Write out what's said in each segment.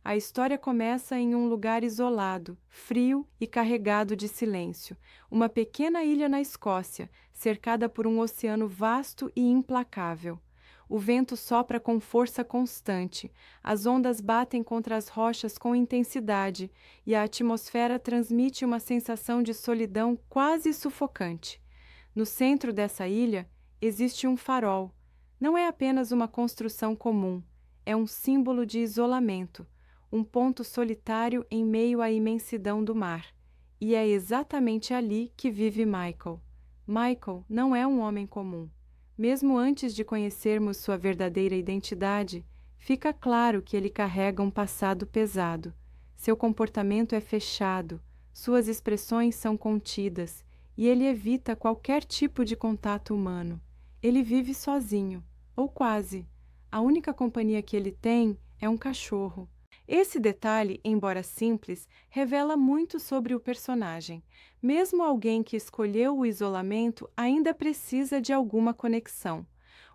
A história começa em um lugar isolado, frio e carregado de silêncio, uma pequena ilha na Escócia, cercada por um oceano vasto e implacável. O vento sopra com força constante, as ondas batem contra as rochas com intensidade e a atmosfera transmite uma sensação de solidão quase sufocante. No centro dessa ilha existe um farol. Não é apenas uma construção comum, é um símbolo de isolamento, um ponto solitário em meio à imensidão do mar. E é exatamente ali que vive Michael. Michael não é um homem comum. Mesmo antes de conhecermos sua verdadeira identidade, fica claro que ele carrega um passado pesado. Seu comportamento é fechado, suas expressões são contidas, e ele evita qualquer tipo de contato humano. Ele vive sozinho, ou quase. A única companhia que ele tem é um cachorro. Esse detalhe, embora simples, revela muito sobre o personagem. Mesmo alguém que escolheu o isolamento ainda precisa de alguma conexão.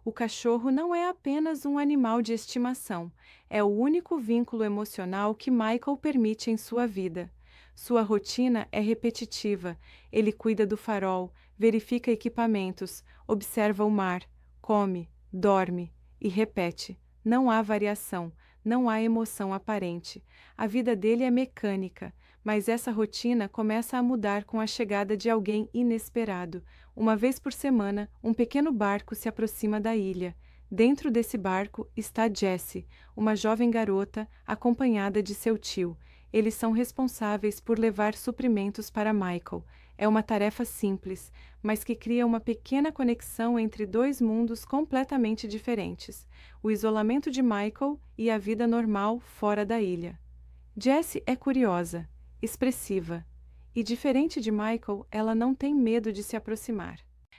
O cachorro não é apenas um animal de estimação, é o único vínculo emocional que Michael permite em sua vida. Sua rotina é repetitiva. Ele cuida do farol, verifica equipamentos, observa o mar, come, dorme e repete. Não há variação. Não há emoção aparente. A vida dele é mecânica, mas essa rotina começa a mudar com a chegada de alguém inesperado. Uma vez por semana, um pequeno barco se aproxima da ilha. Dentro desse barco está Jessie, uma jovem garota acompanhada de seu tio. Eles são responsáveis por levar suprimentos para Michael. É uma tarefa simples, mas que cria uma pequena conexão entre dois mundos completamente diferentes: o isolamento de Michael e a vida normal fora da ilha. Jessie é curiosa, expressiva, e diferente de Michael, ela não tem medo de se aproximar.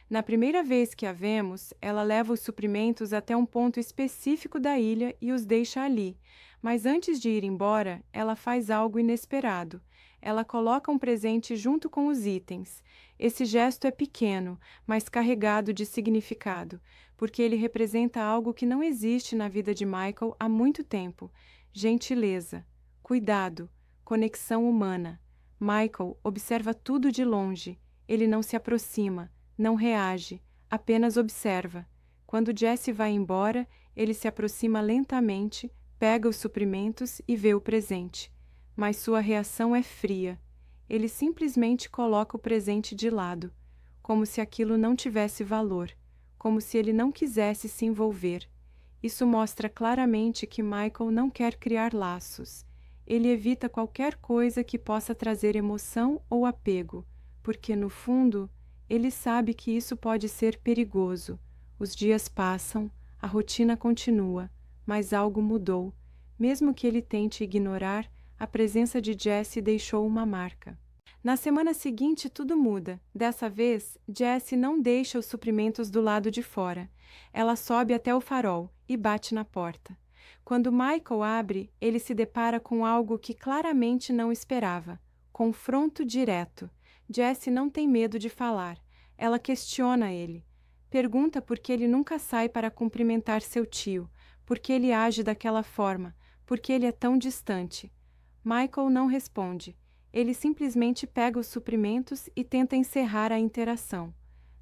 Na primeira vez que a vemos, ela leva os suprimentos até um ponto específico da ilha e os deixa ali. Mas antes de ir embora, ela faz algo inesperado. Ela coloca um presente junto com os itens. Esse gesto é pequeno, mas carregado de significado, porque ele representa algo que não existe na vida de Michael há muito tempo: gentileza, cuidado, conexão humana. Michael observa tudo de longe. Ele não se aproxima, não reage, apenas observa. Quando Jessie vai embora, ele se aproxima lentamente, pega os suprimentos e vê o presente. Mas sua reação é fria. Ele simplesmente coloca o presente de lado, como se aquilo não tivesse valor, como se ele não quisesse se envolver. Isso mostra claramente que Michael não quer criar laços. Ele evita qualquer coisa que possa trazer emoção ou apego, porque, no fundo, ele sabe que isso pode ser perigoso. Os dias passam, a rotina continua, mas algo mudou. Mesmo que ele tente ignorar, a presença de Jessie deixou uma marca. Na semana seguinte, tudo muda. Dessa vez, Jessie não deixa os suprimentos do lado de fora. Ela sobe até o farol e bate na porta. Quando Michael abre, ele se depara com algo que claramente não esperava: confronto direto. Jessie não tem medo de falar. Ela questiona ele. Pergunta por que ele nunca sai para cumprimentar seu tio, por que ele age daquela forma, por que ele é tão distante. Michael não responde. Ele simplesmente pega os suprimentos e tenta encerrar a interação.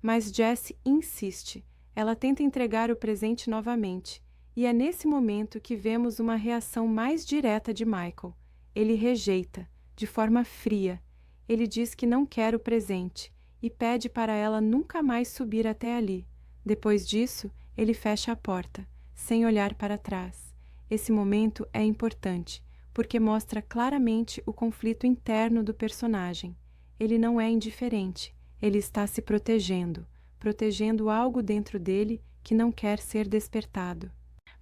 Mas Jessie insiste. Ela tenta entregar o presente novamente. E é nesse momento que vemos uma reação mais direta de Michael. Ele rejeita, de forma fria. Ele diz que não quer o presente e pede para ela nunca mais subir até ali. Depois disso, ele fecha a porta, sem olhar para trás. Esse momento é importante, porque mostra claramente o conflito interno do personagem. Ele não é indiferente, ele está se protegendo, protegendo algo dentro dele que não quer ser despertado.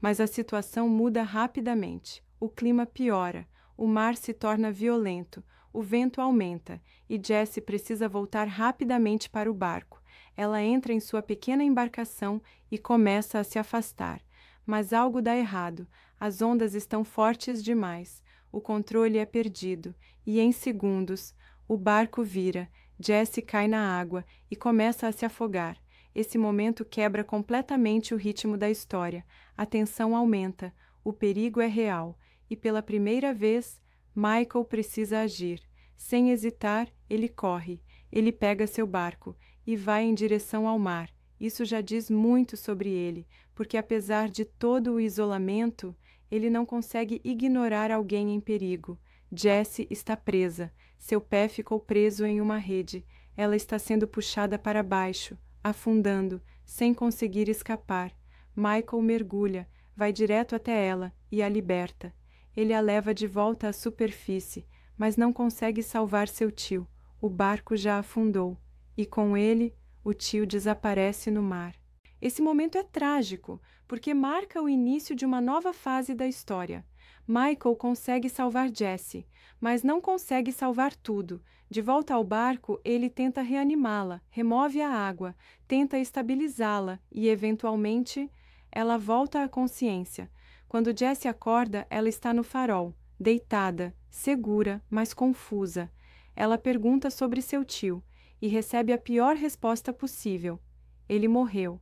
Mas a situação muda rapidamente. O clima piora, o mar se torna violento, o vento aumenta e Jessie precisa voltar rapidamente para o barco. Ela entra em sua pequena embarcação e começa a se afastar. Mas algo dá errado. As ondas estão fortes demais. O controle é perdido e, em segundos, o barco vira. Jessie cai na água e começa a se afogar. Esse momento quebra completamente o ritmo da história. A tensão aumenta, o perigo é real, e pela primeira vez, Michael precisa agir. Sem hesitar, ele corre. Ele pega seu barco e vai em direção ao mar. Isso já diz muito sobre ele, porque apesar de todo o isolamento, ele não consegue ignorar alguém em perigo. Jessie está presa. Seu pé ficou preso em uma rede. Ela está sendo puxada para baixo, afundando, sem conseguir escapar. Michael mergulha, vai direto até ela e a liberta. Ele a leva de volta à superfície, mas não consegue salvar seu tio. O barco já afundou, e com ele, o tio desaparece no mar. Esse momento é trágico, porque marca o início de uma nova fase da história. Michael consegue salvar Jessie, mas não consegue salvar tudo. De volta ao barco, ele tenta reanimá-la, remove a água, tenta estabilizá-la e, eventualmente, ela volta à consciência. Quando Jessie acorda, ela está no farol, deitada, segura, mas confusa. Ela pergunta sobre seu tio e recebe a pior resposta possível. Ele morreu.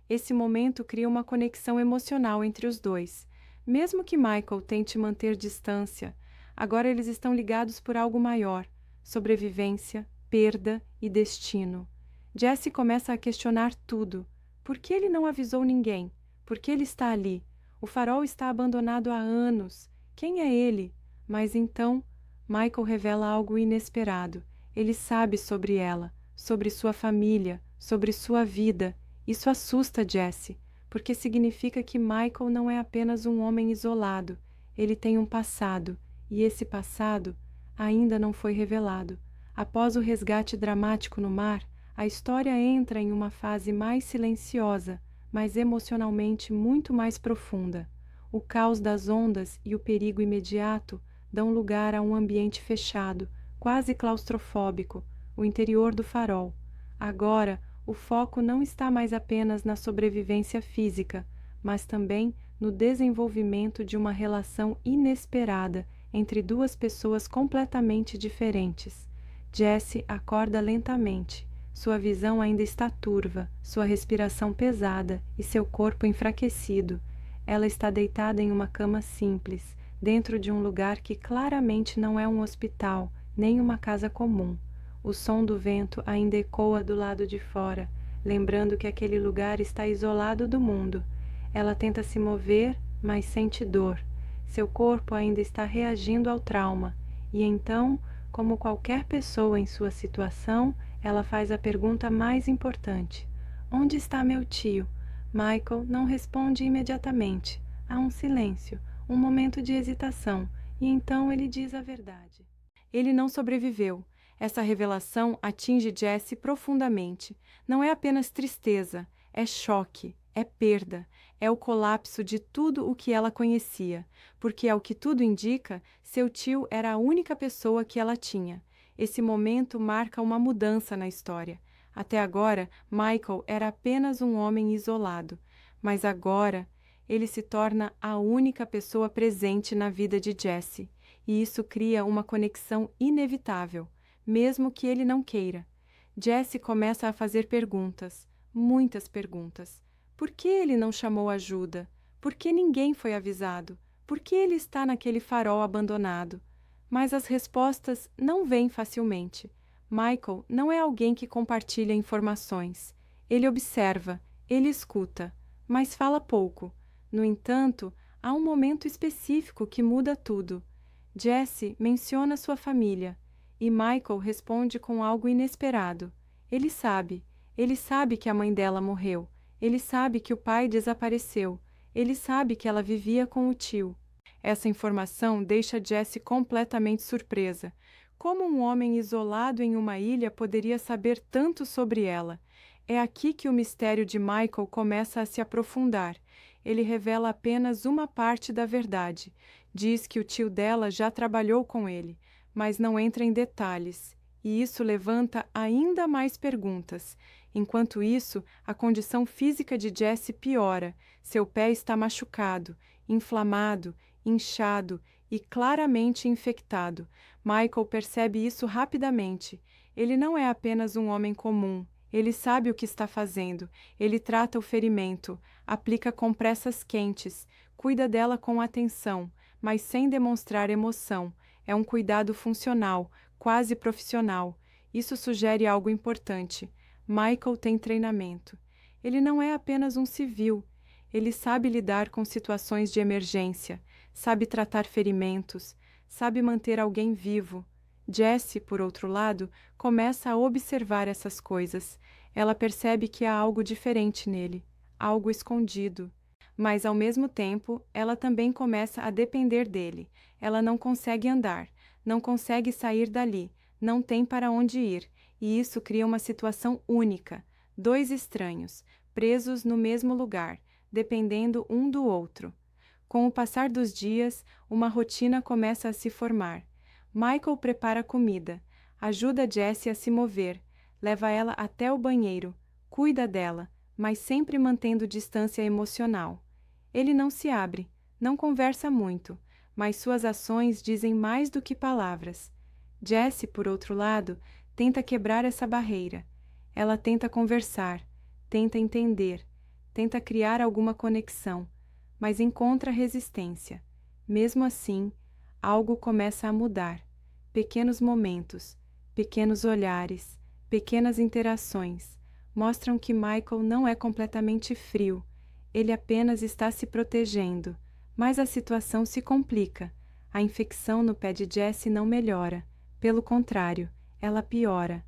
Esse momento cria uma conexão emocional entre os dois. Mesmo que Michael tente manter distância, agora eles estão ligados por algo maior: sobrevivência, perda e destino. Jessie começa a questionar tudo. Por que ele não avisou ninguém? Por que ele está ali? O farol está abandonado há anos. Quem é ele? Mas então, Michael revela algo inesperado. Ele sabe sobre ela, sobre sua família, sobre sua vida. Isso assusta Jessie, porque significa que Michael não é apenas um homem isolado. Ele tem um passado, e esse passado ainda não foi revelado. Após o resgate dramático no mar, a história entra em uma fase mais silenciosa, mas emocionalmente muito mais profunda. O caos das ondas e o perigo imediato dão lugar a um ambiente fechado, quase claustrofóbico, o interior do farol. Agora, o foco não está mais apenas na sobrevivência física, mas também no desenvolvimento de uma relação inesperada entre duas pessoas completamente diferentes. Jessie acorda lentamente. Sua visão ainda está turva, sua respiração pesada e seu corpo enfraquecido. Ela está deitada em uma cama simples, dentro de um lugar que claramente não é um hospital, nem uma casa comum. O som do vento ainda ecoa do lado de fora, lembrando que aquele lugar está isolado do mundo. Ela tenta se mover, mas sente dor. Seu corpo ainda está reagindo ao trauma. E então, como qualquer pessoa em sua situação, ela faz a pergunta mais importante: onde está meu tio? Michael não responde imediatamente. Há um silêncio, um momento de hesitação, e então ele diz a verdade. Ele não sobreviveu. Essa revelação atinge Jessie profundamente. Não é apenas tristeza, é choque, é perda, é o colapso de tudo o que ela conhecia, porque, ao que tudo indica, seu tio era a única pessoa que ela tinha. Esse momento marca uma mudança na história. Até agora, Michael era apenas um homem isolado, mas agora ele se torna a única pessoa presente na vida de Jessie, e isso cria uma conexão inevitável, mesmo que ele não queira. Jessie começa a fazer perguntas, muitas perguntas. Por que ele não chamou ajuda? Por que ninguém foi avisado? Por que ele está naquele farol abandonado? Mas as respostas não vêm facilmente. Michael não é alguém que compartilha informações. Ele observa, ele escuta, mas fala pouco. No entanto, há um momento específico que muda tudo. Jessie menciona sua família, e Michael responde com algo inesperado. Ele sabe que a mãe dela morreu. Ele sabe que o pai desapareceu. Ele sabe que ela vivia com o tio. Essa informação deixa Jessie completamente surpresa. Como um homem isolado em uma ilha poderia saber tanto sobre ela? É aqui que o mistério de Michael começa a se aprofundar. Ele revela apenas uma parte da verdade. Diz que o tio dela já trabalhou com ele, mas não entra em detalhes. E isso levanta ainda mais perguntas. Enquanto isso, a condição física de Jessie piora. Seu pé está machucado, inflamado, inchado e claramente infectado. Michael percebe isso rapidamente. Ele não é apenas um homem comum. Ele sabe o que está fazendo. Ele trata o ferimento, aplica compressas quentes, cuida dela com atenção, mas sem demonstrar emoção. É um cuidado funcional, quase profissional. Isso sugere algo importante. Michael tem treinamento. Ele não é apenas um civil. Ele sabe lidar com situações de emergência, sabe tratar ferimentos, sabe manter alguém vivo. Jessie, por outro lado, começa a observar essas coisas. Ela percebe que há algo diferente nele, algo escondido. Mas, ao mesmo tempo, ela também começa a depender dele. Ela não consegue andar, não consegue sair dali, não tem para onde ir, e isso cria uma situação única. Dois estranhos, presos no mesmo lugar, dependendo um do outro. Com o passar dos dias, uma rotina começa a se formar. Michael prepara comida, ajuda Jessie a se mover, leva ela até o banheiro, cuida dela, mas sempre mantendo distância emocional. Ele não se abre, não conversa muito, mas suas ações dizem mais do que palavras. Jessie, por outro lado, tenta quebrar essa barreira. Ela tenta conversar, tenta entender, tenta criar alguma conexão, mas encontra resistência. Mesmo assim, algo começa a mudar. Pequenos momentos, pequenos olhares, pequenas interações mostram que Michael não é completamente frio. Ele apenas está se protegendo, mas a situação se complica. A infecção no pé de Jessie não melhora. Pelo contrário, ela piora.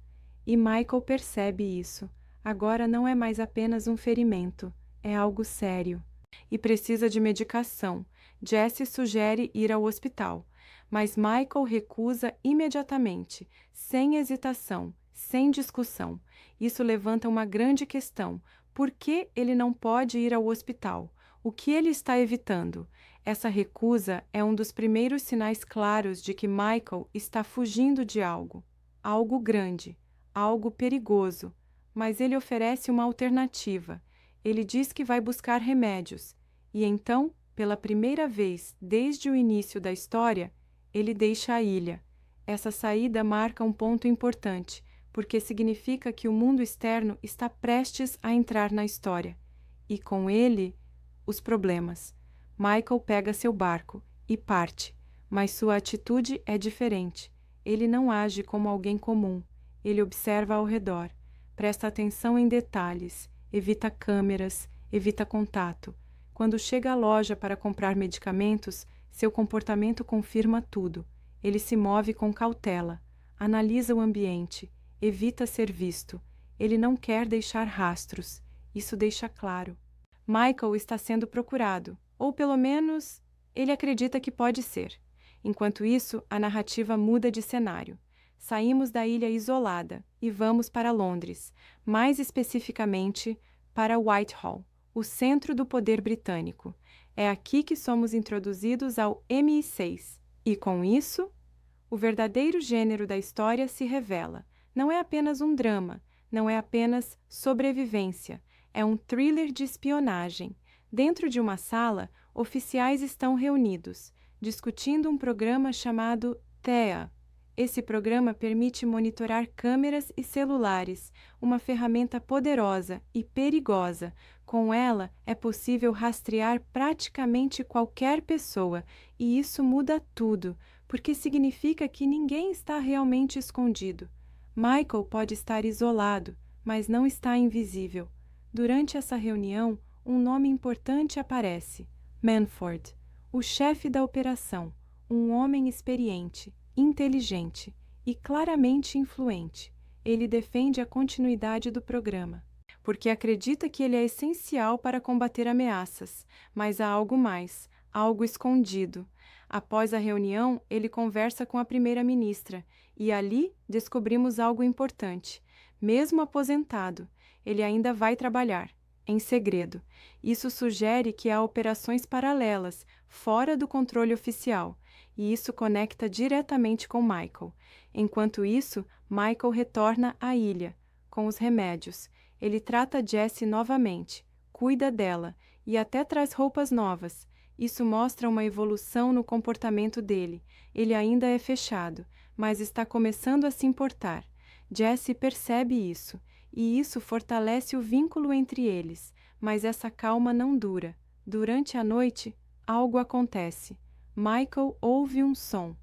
E Michael percebe isso. Agora não é mais apenas um ferimento, é algo sério. E precisa de medicação. Jessie sugere ir ao hospital, mas Michael recusa imediatamente, sem hesitação, sem discussão. Isso levanta uma grande questão. Por que ele não pode ir ao hospital? O que ele está evitando? Essa recusa é um dos primeiros sinais claros de que Michael está fugindo de algo. Algo grande, algo perigoso. Mas ele oferece uma alternativa. Ele diz que vai buscar remédios. E então, pela primeira vez desde o início da história, ele deixa a ilha. Essa saída marca um ponto importante, porque significa que o mundo externo está prestes a entrar na história. E com ele, os problemas. Michael pega seu barco e parte, mas sua atitude é diferente. Ele não age como alguém comum. Ele observa ao redor, presta atenção em detalhes, evita câmeras, evita contato. Quando chega à loja para comprar medicamentos, seu comportamento confirma tudo. Ele se move com cautela, analisa o ambiente, evita ser visto. Ele não quer deixar rastros. Isso deixa claro. Michael está sendo procurado, ou pelo menos, ele acredita que pode ser. Enquanto isso, a narrativa muda de cenário. Saímos da ilha isolada e vamos para Londres, mais especificamente para Whitehall, o centro do poder britânico. É aqui que somos introduzidos ao MI6. E com isso, o verdadeiro gênero da história se revela. Não é apenas um drama, não é apenas sobrevivência, é um thriller de espionagem. Dentro de uma sala, oficiais estão reunidos, discutindo um programa chamado TEA. Esse programa permite monitorar câmeras e celulares, uma ferramenta poderosa e perigosa. Com ela, é possível rastrear praticamente qualquer pessoa, e isso muda tudo, porque significa que ninguém está realmente escondido. Michael pode estar isolado, mas não está invisível. Durante essa reunião, um nome importante aparece: Manford, o chefe da operação, um homem experiente, inteligente e claramente influente. Ele defende a continuidade do programa, porque acredita que ele é essencial para combater ameaças, mas há algo mais, algo escondido. Após a reunião, ele conversa com a primeira-ministra e ali descobrimos algo importante. Mesmo aposentado, ele ainda vai trabalhar, em segredo. Isso sugere que há operações paralelas, fora do controle oficial, e isso conecta diretamente com Michael. Enquanto isso, Michael retorna à ilha, com os remédios. Ele trata Jessie novamente, cuida dela e até traz roupas novas. Isso mostra uma evolução no comportamento dele. Ele ainda é fechado, mas está começando a se importar. Jessie percebe isso, e isso fortalece o vínculo entre eles. Mas essa calma não dura. Durante a noite, algo acontece. Michael ouve um som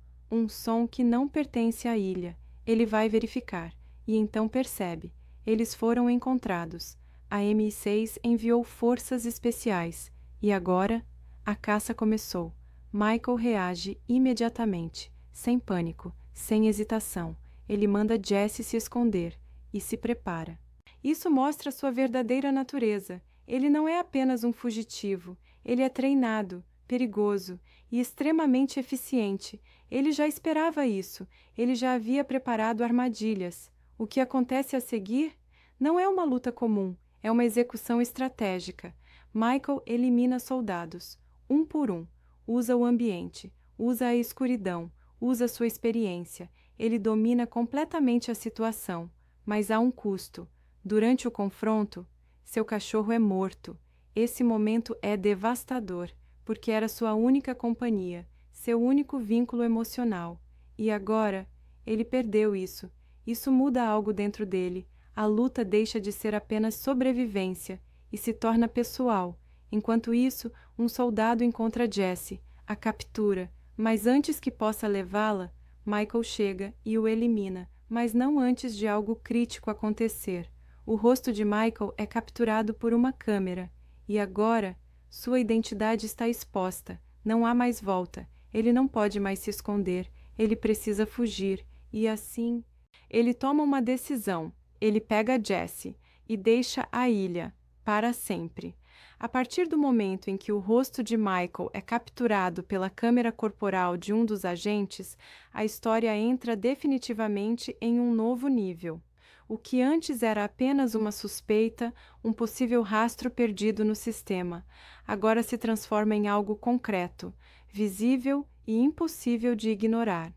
que não pertence à ilha. Ele vai verificar, e então percebe. Eles foram encontrados. A MI6 enviou forças especiais, e agora a caça começou. Michael reage imediatamente, sem pânico, sem hesitação. Ele manda Jesse se esconder e se prepara. Isso mostra sua verdadeira natureza. Ele não é apenas um fugitivo, ele é treinado, perigoso e extremamente eficiente. Ele já esperava isso, ele já havia preparado armadilhas. O que acontece a seguir não é uma luta comum, é uma execução estratégica. Michael elimina soldados, um por um, usa o ambiente, usa a escuridão, usa sua experiência. Ele domina completamente a situação, mas há um custo. Durante o confronto, seu cachorro é morto. Esse momento é devastador, porque era sua única companhia, seu único vínculo emocional. E agora, ele perdeu isso. Isso muda algo dentro dele. A luta deixa de ser apenas sobrevivência e se torna pessoal. Enquanto isso, um soldado encontra Jesse, a captura, mas antes que possa levá-la, Michael chega e o elimina, mas não antes de algo crítico acontecer. O rosto de Michael é capturado por uma câmera, e agora sua identidade está exposta. Não há mais volta. Ele não pode mais se esconder. Ele precisa fugir. E assim, ele toma uma decisão. Ele pega Jesse e deixa a ilha para sempre. A partir do momento em que o rosto de Michael é capturado pela câmera corporal de um dos agentes, a história entra definitivamente em um novo nível. O que antes era apenas uma suspeita, um possível rastro perdido no sistema, agora se transforma em algo concreto, visível e impossível de ignorar.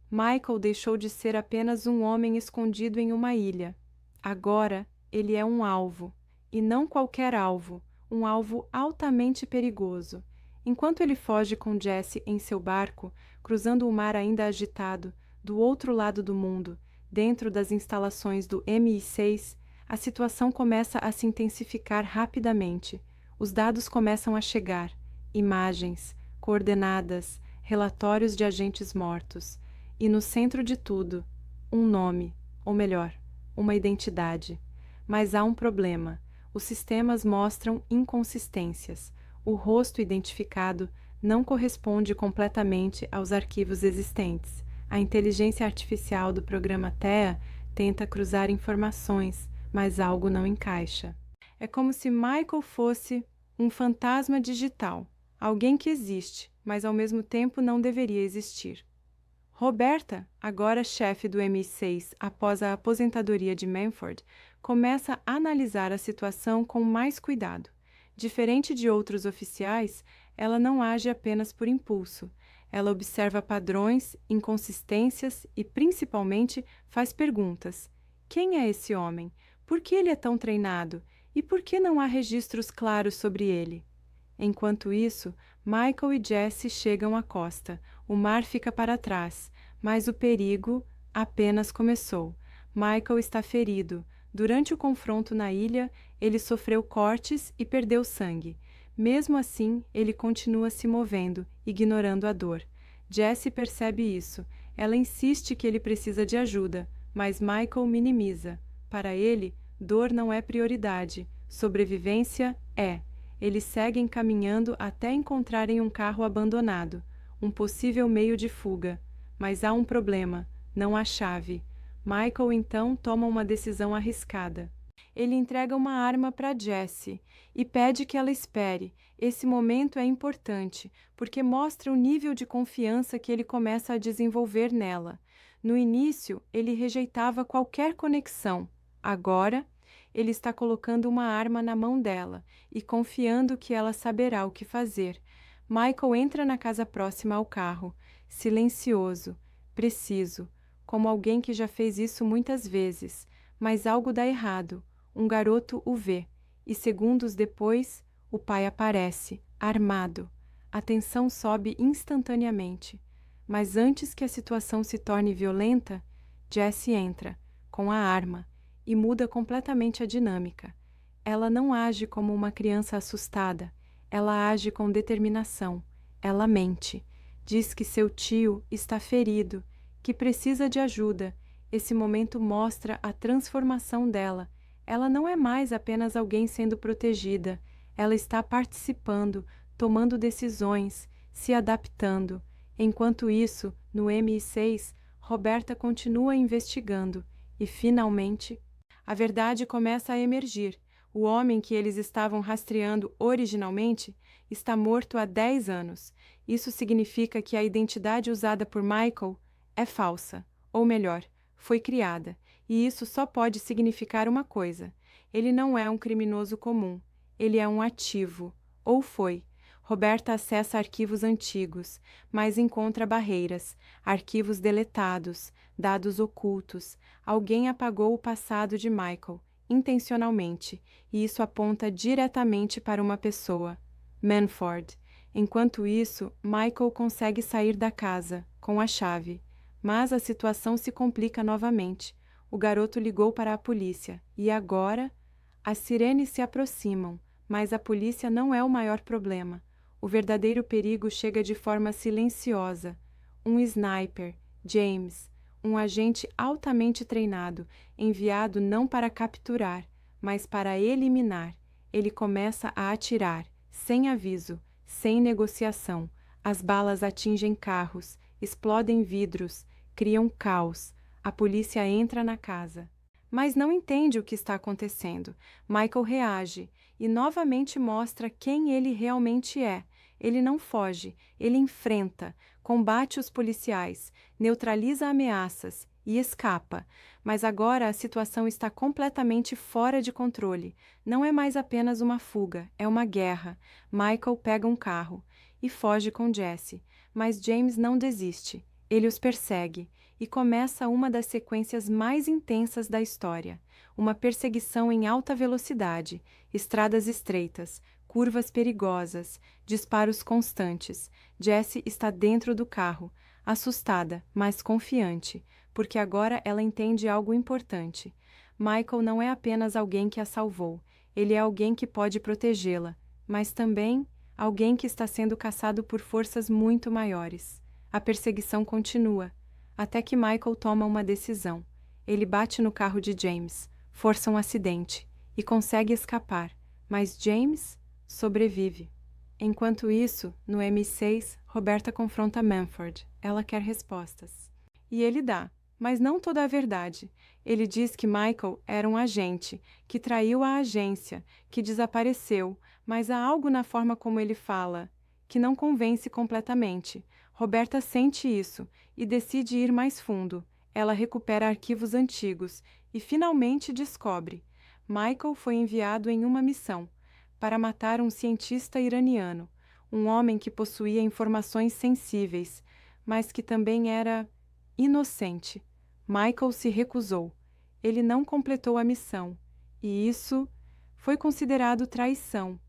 Michael deixou de ser apenas um homem escondido em uma ilha. Agora, ele é um alvo, e não qualquer alvo, um alvo altamente perigoso. Enquanto ele foge com Jesse em seu barco, cruzando o mar ainda agitado, do outro lado do mundo, dentro das instalações do MI6, a situação começa a se intensificar rapidamente. Os dados começam a chegar, imagens, coordenadas, relatórios de agentes mortos. E no centro de tudo, um nome, ou melhor, uma identidade. Mas há um problema. Os sistemas mostram inconsistências. O rosto identificado não corresponde completamente aos arquivos existentes. A inteligência artificial do programa TEA tenta cruzar informações, mas algo não encaixa. É como se Michael fosse um fantasma digital, alguém que existe, mas ao mesmo tempo não deveria existir. Roberta, agora chefe do MI6 após a aposentadoria de Manford, começa a analisar a situação com mais cuidado. Diferente de outros oficiais, ela não age apenas por impulso. Ela observa padrões, inconsistências e, principalmente, faz perguntas. Quem é esse homem? Por que ele é tão treinado? E por que não há registros claros sobre ele? Enquanto isso, Michael e Jesse chegam à costa. O mar fica para trás, mas o perigo apenas começou. Michael está ferido. Durante o confronto na ilha, ele sofreu cortes e perdeu sangue. Mesmo assim, ele continua se movendo, ignorando a dor. Jesse percebe isso. Ela insiste que ele precisa de ajuda, mas Michael minimiza. Para ele, dor não é prioridade. Sobrevivência é. Eles seguem caminhando até encontrarem um carro abandonado, um possível meio de fuga. Mas há um problema, não há chave. Michael então toma uma decisão arriscada. Ele entrega uma arma para Jesse e pede que ela espere. Esse momento é importante, porque mostra o nível de confiança que ele começa a desenvolver nela. No início, ele rejeitava qualquer conexão. Agora, ele está colocando uma arma na mão dela e confiando que ela saberá o que fazer. Michael entra na casa próxima ao carro, silencioso, preciso, como alguém que já fez isso muitas vezes, mas algo dá errado. Um garoto o vê, e segundos depois, o pai aparece, armado. A tensão sobe instantaneamente. Mas antes que a situação se torne violenta, Jesse entra, com a arma, e muda completamente a dinâmica. Ela não age como uma criança assustada, ela age com determinação, ela mente. Diz que seu tio está ferido, que precisa de ajuda. Esse momento mostra a transformação dela. Ela não é mais apenas alguém sendo protegida. Ela está participando, tomando decisões, se adaptando. Enquanto isso, no MI6, Roberta continua investigando e, finalmente, a verdade começa a emergir. O homem que eles estavam rastreando originalmente está morto há 10 anos. Isso significa que a identidade usada por Michael é falsa, ou melhor, foi criada, e isso só pode significar uma coisa: ele não é um criminoso comum, ele é um ativo, ou foi. Roberta acessa arquivos antigos, mas encontra barreiras, arquivos deletados, dados ocultos. Alguém apagou o passado de Michael, intencionalmente, e isso aponta diretamente para uma pessoa: Manford. Enquanto isso, Michael consegue sair da casa, com a chave. Mas a situação se complica novamente. O garoto ligou para a polícia, e agora? As sirenes se aproximam, mas a polícia não é o maior problema. O verdadeiro perigo chega de forma silenciosa. Um sniper, James, um agente altamente treinado, enviado não para capturar, mas para eliminar. Ele começa a atirar, sem aviso, sem negociação. As balas atingem carros, explodem vidros, criam caos. A polícia entra na casa, mas não entende o que está acontecendo. Michael reage e novamente mostra quem ele realmente é. Ele não foge, ele enfrenta, combate os policiais, neutraliza ameaças e escapa. Mas agora a situação está completamente fora de controle. Não é mais apenas uma fuga, é uma guerra. Michael pega um carro e foge com Jesse, mas James não desiste. Ele os persegue e começa uma das sequências mais intensas da história. Uma perseguição em alta velocidade, estradas estreitas, curvas perigosas, disparos constantes. Jessie está dentro do carro, assustada, mas confiante, porque agora ela entende algo importante. Michael não é apenas alguém que a salvou, ele é alguém que pode protegê-la, mas também alguém que está sendo caçado por forças muito maiores. A perseguição continua, até que Michael toma uma decisão. Ele bate no carro de James, força um acidente e consegue escapar, mas James sobrevive. Enquanto isso, no M6, Roberta confronta Manford. Ela quer respostas. E ele dá, mas não toda a verdade. Ele diz que Michael era um agente, que traiu a agência, que desapareceu, mas há algo na forma como ele fala que não convence completamente. Roberta sente isso e decide ir mais fundo. Ela recupera arquivos antigos e finalmente descobre: Michael foi enviado em uma missão para matar um cientista iraniano, um homem que possuía informações sensíveis, mas que também era inocente. Michael se recusou. Ele não completou a missão, e isso foi considerado traição.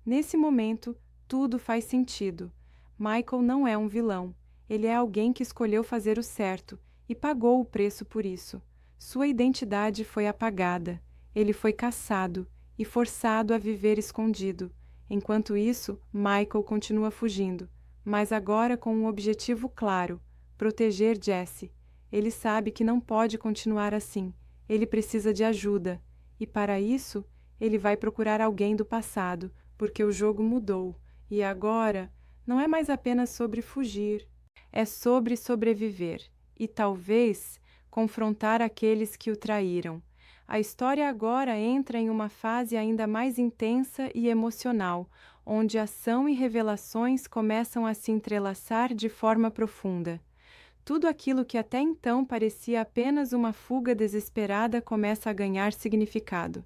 Nesse momento, tudo faz sentido. Michael não é um vilão. Ele é alguém que escolheu fazer o certo e pagou o preço por isso. Sua identidade foi apagada. Ele foi caçado e forçado a viver escondido. Enquanto isso, Michael continua fugindo, mas agora com um objetivo claro: proteger Jessie. Ele sabe que não pode continuar assim. Ele precisa de ajuda. E para isso, ele vai procurar alguém do passado, porque o jogo mudou. E agora, não é mais apenas sobre fugir. É sobre sobreviver. E talvez confrontar aqueles que o traíram. A história agora entra em uma fase ainda mais intensa e emocional, onde ação e revelações começam a se entrelaçar de forma profunda. Tudo aquilo que até então parecia apenas uma fuga desesperada começa a ganhar significado.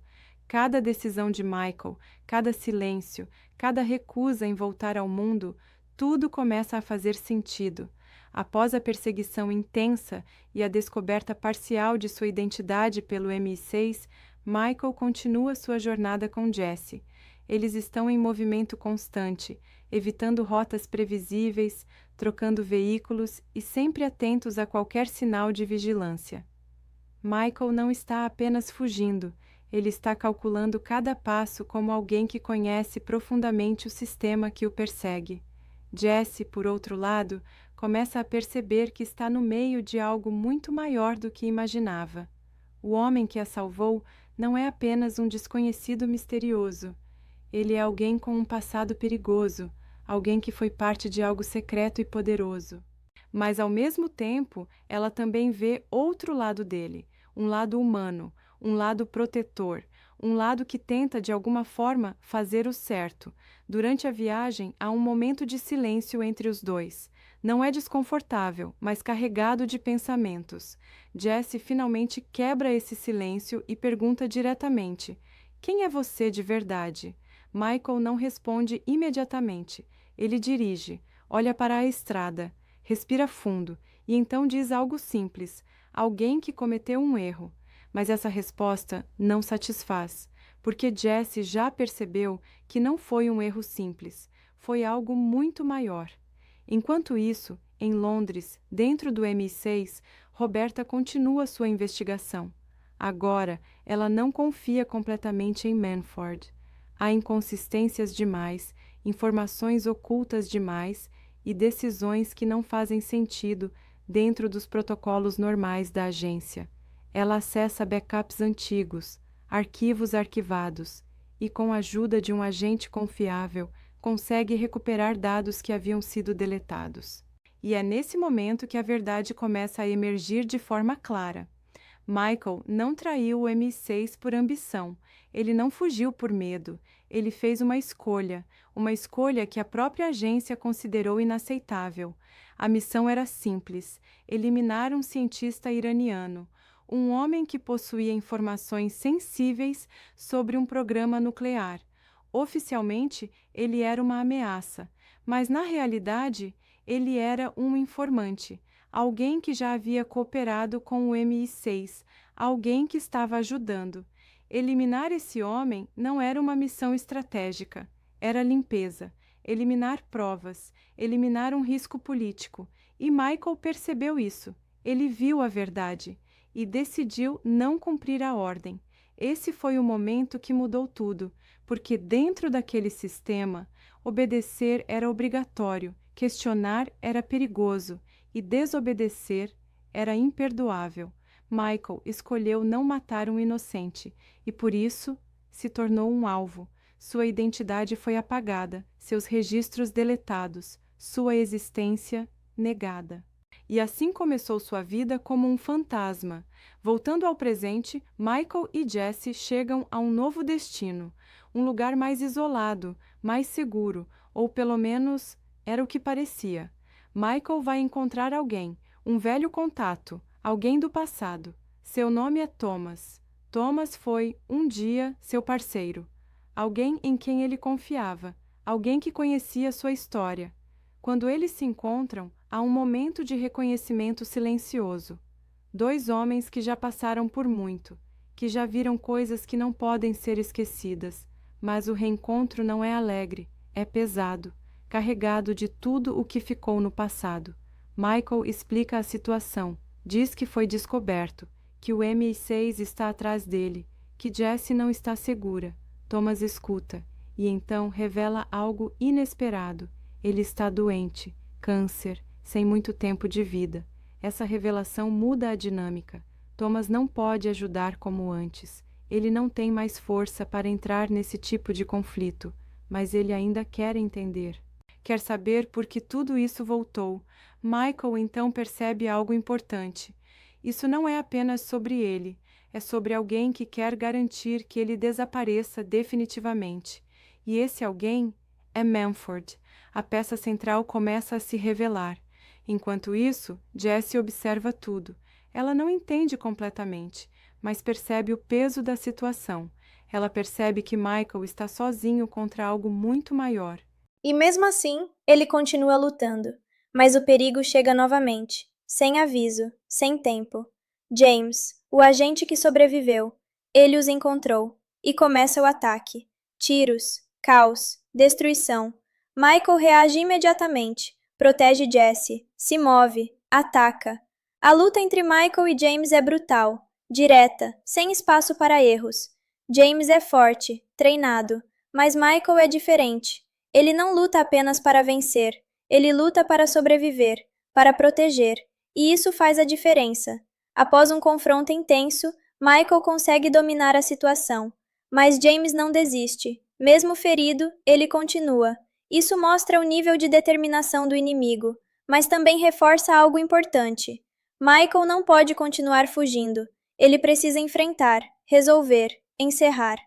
Cada decisão de Michael, cada silêncio, cada recusa em voltar ao mundo, tudo começa a fazer sentido. Após a perseguição intensa e a descoberta parcial de sua identidade pelo MI6, Michael continua sua jornada com Jessie. Eles estão em movimento constante, evitando rotas previsíveis, trocando veículos e sempre atentos a qualquer sinal de vigilância. Michael não está apenas fugindo, ele está calculando cada passo como alguém que conhece profundamente o sistema que o persegue. Jesse, por outro lado, começa a perceber que está no meio de algo muito maior do que imaginava. O homem que a salvou não é apenas um desconhecido misterioso. Ele é alguém com um passado perigoso, alguém que foi parte de algo secreto e poderoso. Mas, ao mesmo tempo, ela também vê outro lado dele, um lado humano, um lado protetor, um lado que tenta, de alguma forma, fazer o certo. Durante a viagem, há um momento de silêncio entre os dois. Não é desconfortável, mas carregado de pensamentos. Jesse finalmente quebra esse silêncio e pergunta diretamente: quem é você de verdade? Michael não responde imediatamente. Ele dirige, olha para a estrada, respira fundo e então diz algo simples: alguém que cometeu um erro. Mas essa resposta não satisfaz, porque Jesse já percebeu que não foi um erro simples, foi algo muito maior. Enquanto isso, em Londres, dentro do MI6, Roberta continua sua investigação. Agora, ela não confia completamente em Manford. Há inconsistências demais, informações ocultas demais e decisões que não fazem sentido dentro dos protocolos normais da agência. Ela acessa backups antigos, arquivos arquivados e, com a ajuda de um agente confiável, consegue recuperar dados que haviam sido deletados. E é nesse momento que a verdade começa a emergir de forma clara. Michael não traiu o M6 por ambição, ele não fugiu por medo, ele fez uma escolha que a própria agência considerou inaceitável. A missão era simples: eliminar um cientista iraniano, um homem que possuía informações sensíveis sobre um programa nuclear. Oficialmente, ele era uma ameaça, mas na realidade, ele era um informante, alguém que já havia cooperado com o MI6, alguém que estava ajudando. Eliminar esse homem não era uma missão estratégica, era limpeza, eliminar provas, eliminar um risco político. E Michael percebeu isso. Ele viu a verdade e decidiu não cumprir a ordem. Esse foi o momento que mudou tudo, porque dentro daquele sistema, obedecer era obrigatório, questionar era perigoso e desobedecer era imperdoável. Michael escolheu não matar um inocente e, por isso, se tornou um alvo. Sua identidade foi apagada, seus registros deletados, sua existência negada. E assim começou sua vida como um fantasma. Voltando ao presente, Michael e Jesse chegam a um novo destino, um lugar mais isolado, mais seguro, ou pelo menos era o que parecia. Michael vai encontrar alguém, um velho contato, alguém do passado. Seu nome é Thomas. Thomas foi, um dia, seu parceiro. Alguém em quem ele confiava, alguém que conhecia sua história. Quando eles se encontram, há um momento de reconhecimento silencioso. Dois homens que já passaram por muito, que já viram coisas que não podem ser esquecidas, mas o reencontro não é alegre, é pesado, carregado de tudo o que ficou no passado. Michael explica a situação, diz que foi descoberto, que o MI6 está atrás dele, que Jessie não está segura. Thomas escuta, e então revela algo inesperado. Ele está doente, câncer, sem muito tempo de vida. Essa revelação muda a dinâmica. Thomas não pode ajudar como antes. Ele não tem mais força para entrar nesse tipo de conflito, mas ele ainda quer entender. Quer saber por que tudo isso voltou. Michael então percebe algo importante. Isso não é apenas sobre ele, é sobre alguém que quer garantir que ele desapareça definitivamente. E esse alguém é Manford. A peça central começa a se revelar. Enquanto isso, Jessie observa tudo. Ela não entende completamente, mas percebe o peso da situação. Ela percebe que Michael está sozinho contra algo muito maior. E mesmo assim, ele continua lutando. Mas o perigo chega novamente, sem aviso, sem tempo. James, o agente que sobreviveu, ele os encontrou. E começa o ataque. Tiros, caos, destruição. Michael reage imediatamente, protege Jessie, se move, ataca. A luta entre Michael e James é brutal, direta, sem espaço para erros. James é forte, treinado, mas Michael é diferente. Ele não luta apenas para vencer, Ele luta para sobreviver, para proteger, e isso faz a diferença. Após um confronto intenso, Michael consegue dominar a situação, mas James não desiste. Mesmo ferido, ele continua. Isso mostra o nível de determinação do inimigo, mas também reforça algo importante. Michael não pode continuar fugindo. Ele precisa enfrentar, resolver, encerrar.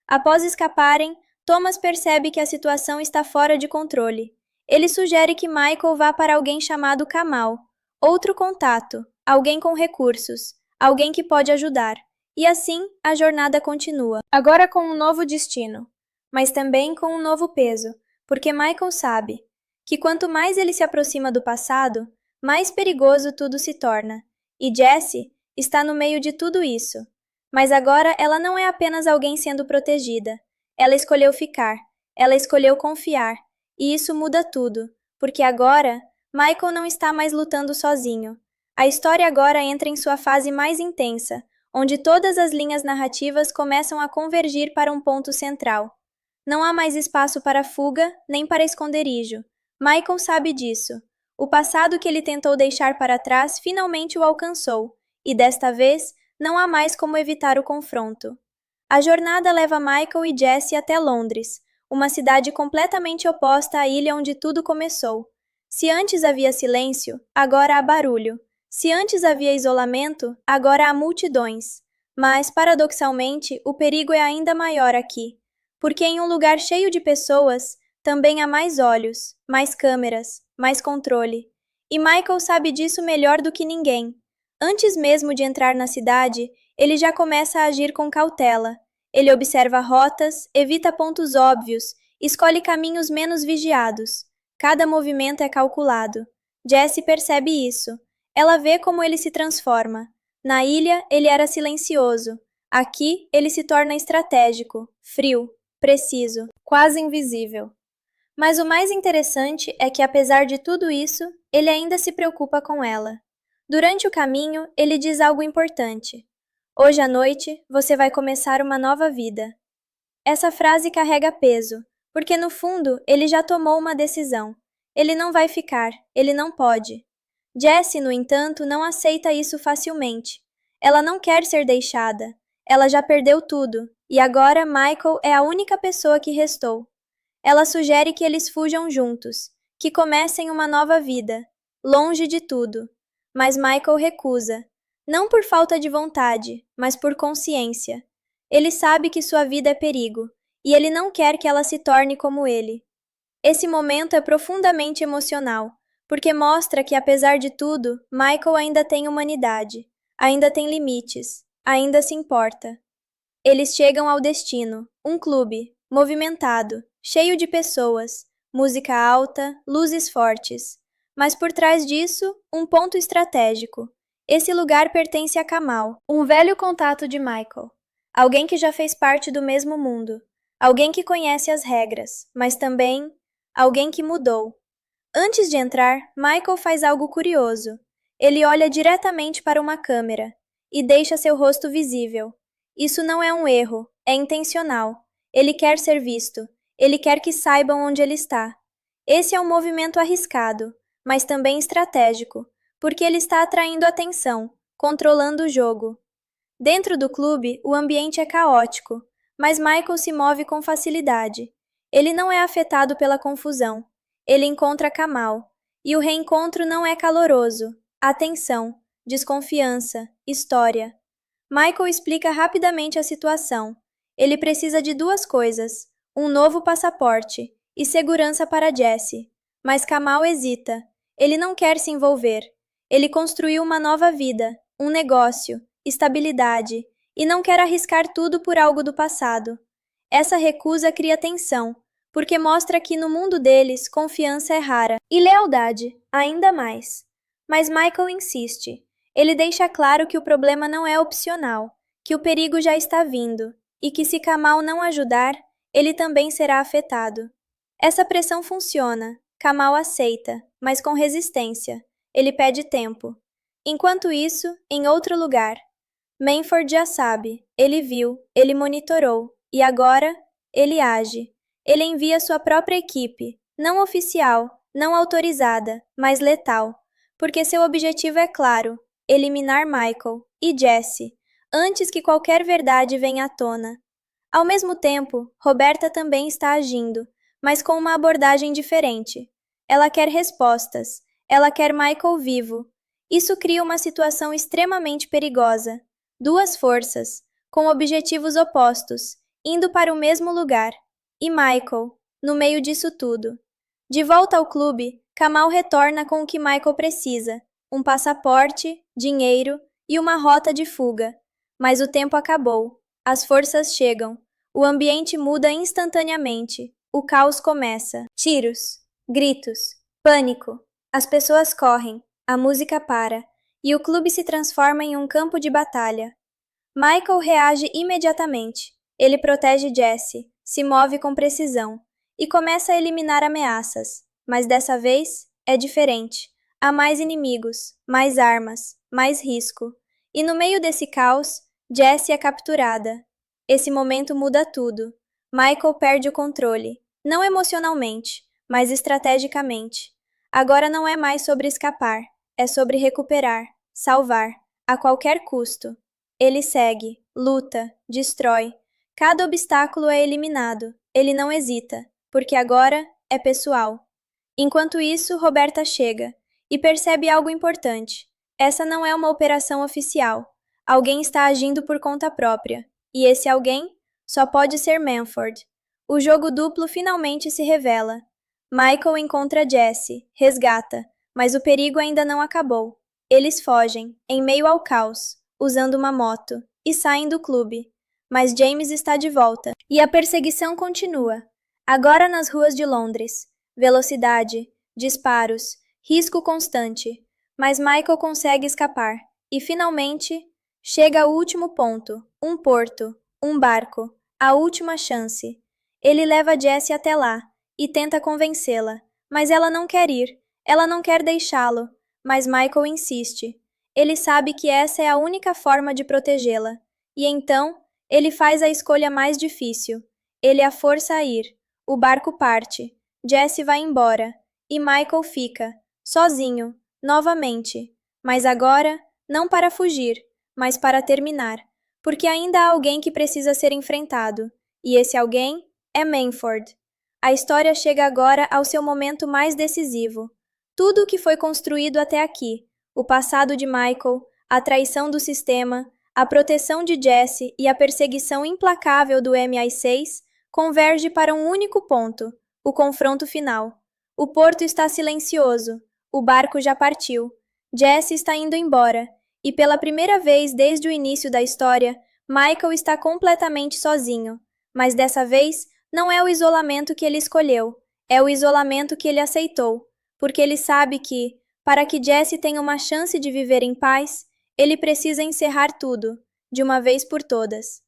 Após escaparem, Thomas percebe que a situação está fora de controle. Ele sugere que Michael vá para alguém chamado Kamal, outro contato, alguém com recursos, alguém que pode ajudar. E assim, a jornada continua, agora com um novo destino, mas também com um novo peso, porque Michael sabe que quanto mais ele se aproxima do passado, mais perigoso tudo se torna. E Jessie está no meio de tudo isso. Mas agora ela não é apenas alguém sendo protegida. Ela escolheu ficar, ela escolheu confiar. E isso muda tudo, porque agora Michael não está mais lutando sozinho. A história agora entra em sua fase mais intensa, onde todas as linhas narrativas começam a convergir para um ponto central. Não há mais espaço para fuga, nem para esconderijo. Michael sabe disso. O passado que ele tentou deixar para trás finalmente o alcançou, e desta vez não há mais como evitar o confronto. A jornada leva Michael e Jessie até Londres, uma cidade completamente oposta à ilha onde tudo começou. Se antes havia silêncio, agora há barulho. Se antes havia isolamento, agora há multidões. Mas, paradoxalmente, o perigo é ainda maior aqui, porque em um lugar cheio de pessoas, também há mais olhos, mais câmeras, mais controle. E Michael sabe disso melhor do que ninguém. Antes mesmo de entrar na cidade, ele já começa a agir com cautela. Ele observa rotas, evita pontos óbvios, escolhe caminhos menos vigiados. Cada movimento é calculado. Jessie percebe isso. Ela vê como ele se transforma. Na ilha, ele era silencioso. Aqui, ele se torna estratégico, frio, preciso, quase invisível. Mas o mais interessante é que, apesar de tudo isso, ele ainda se preocupa com ela. Durante o caminho, ele diz algo importante. Hoje à noite, você vai começar uma nova vida. Essa frase carrega peso, porque no fundo, ele já tomou uma decisão. Ele não vai ficar, ele não pode. Jessie, no entanto, não aceita isso facilmente. Ela não quer ser deixada. Ela já perdeu tudo, e agora Michael é a única pessoa que restou. Ela sugere que eles fujam juntos, que comecem uma nova vida, longe de tudo. Mas Michael recusa, não por falta de vontade, mas por consciência. Ele sabe que sua vida é perigo, e ele não quer que ela se torne como ele. Esse momento é profundamente emocional, porque mostra que, apesar de tudo, Michael ainda tem humanidade, ainda tem limites, ainda se importa. Eles chegam ao destino, um clube, movimentado, cheio de pessoas, música alta, luzes fortes. Mas por trás disso, um ponto estratégico. Esse lugar pertence a Kamal, um velho contato de Michael. Alguém que já fez parte do mesmo mundo. Alguém que conhece as regras, mas também alguém que mudou. Antes de entrar, Michael faz algo curioso. Ele olha diretamente para uma câmera e deixa seu rosto visível. Isso não é um erro, é intencional. Ele quer ser visto. Ele quer que saibam onde ele está. Esse é um movimento arriscado, mas também estratégico, porque ele está atraindo atenção, controlando o jogo. Dentro do clube, o ambiente é caótico, mas Michael se move com facilidade. Ele não é afetado pela confusão. Ele encontra Kamal, e o reencontro não é caloroso. Há tensão, desconfiança, história. Michael explica rapidamente a situação. Ele precisa de duas coisas: um novo passaporte e segurança para Jessie. Mas Kamal hesita. Ele não quer se envolver. Ele construiu uma nova vida, um negócio, estabilidade, e não quer arriscar tudo por algo do passado. Essa recusa cria tensão, porque mostra que no mundo deles confiança é rara e lealdade, ainda mais. Mas Michael insiste. Ele deixa claro que o problema não é opcional, que o perigo já está vindo, e que se Kamal não ajudar, ele também será afetado. Essa pressão funciona. Kamal aceita, mas com resistência. Ele pede tempo. Enquanto isso, em outro lugar, Manford já sabe, ele viu, ele monitorou, e agora, ele age. Ele envia sua própria equipe, não oficial, não autorizada, mas letal, porque seu objetivo é claro: eliminar Michael e Jesse, antes que qualquer verdade venha à tona. Ao mesmo tempo, Roberta também está agindo, mas com uma abordagem diferente. Ela quer respostas, ela quer Michael vivo. Isso cria uma situação extremamente perigosa. Duas forças, com objetivos opostos, indo para o mesmo lugar. E Michael, no meio disso tudo. De volta ao clube, Kamal retorna com o que Michael precisa: um passaporte, dinheiro e uma rota de fuga. Mas o tempo acabou. As forças chegam. O ambiente muda instantaneamente. O caos começa. Tiros, gritos, pânico. As pessoas correm, a música para, e o clube se transforma em um campo de batalha. Michael reage imediatamente. Ele protege Jesse, se move com precisão e começa a eliminar ameaças. Mas dessa vez é diferente. Há mais inimigos, mais armas, mais risco. E no meio desse caos, Jessie é capturada. Esse momento muda tudo. Michael perde o controle, não emocionalmente, mas estrategicamente. Agora não é mais sobre escapar, é sobre recuperar, salvar, a qualquer custo. Ele segue, luta, destrói. Cada obstáculo é eliminado. Ele não hesita, porque agora é pessoal. Enquanto isso, Roberta chega e percebe algo importante. Essa não é uma operação oficial. Alguém está agindo por conta própria. E esse alguém só pode ser Manford. O jogo duplo finalmente se revela. Michael encontra Jesse, resgata, mas o perigo ainda não acabou. Eles fogem, em meio ao caos, usando uma moto, e saem do clube. Mas James está de volta, e a perseguição continua. Agora nas ruas de Londres. Velocidade, disparos, risco constante. Mas Michael consegue escapar. E finalmente, chega ao último ponto, um porto, um barco, a última chance. Ele leva Jessie até lá e tenta convencê-la, mas ela não quer ir, ela não quer deixá-lo, mas Michael insiste. Ele sabe que essa é a única forma de protegê-la, e então ele faz a escolha mais difícil. Ele a força a ir. O barco parte, Jessie vai embora, e Michael fica, sozinho, novamente, mas agora não para fugir, mas para terminar, porque ainda há alguém que precisa ser enfrentado, e esse alguém é Manford. A história chega agora ao seu momento mais decisivo. Tudo o que foi construído até aqui, o passado de Michael, a traição do sistema, a proteção de Jesse e a perseguição implacável do MI6, converge para um único ponto, o confronto final. O porto está silencioso, o barco já partiu, Jesse está indo embora, e pela primeira vez desde o início da história, Michael está completamente sozinho. Mas dessa vez, não é o isolamento que ele escolheu, é o isolamento que ele aceitou, porque ele sabe que, para que Jesse tenha uma chance de viver em paz, ele precisa encerrar tudo, de uma vez por todas.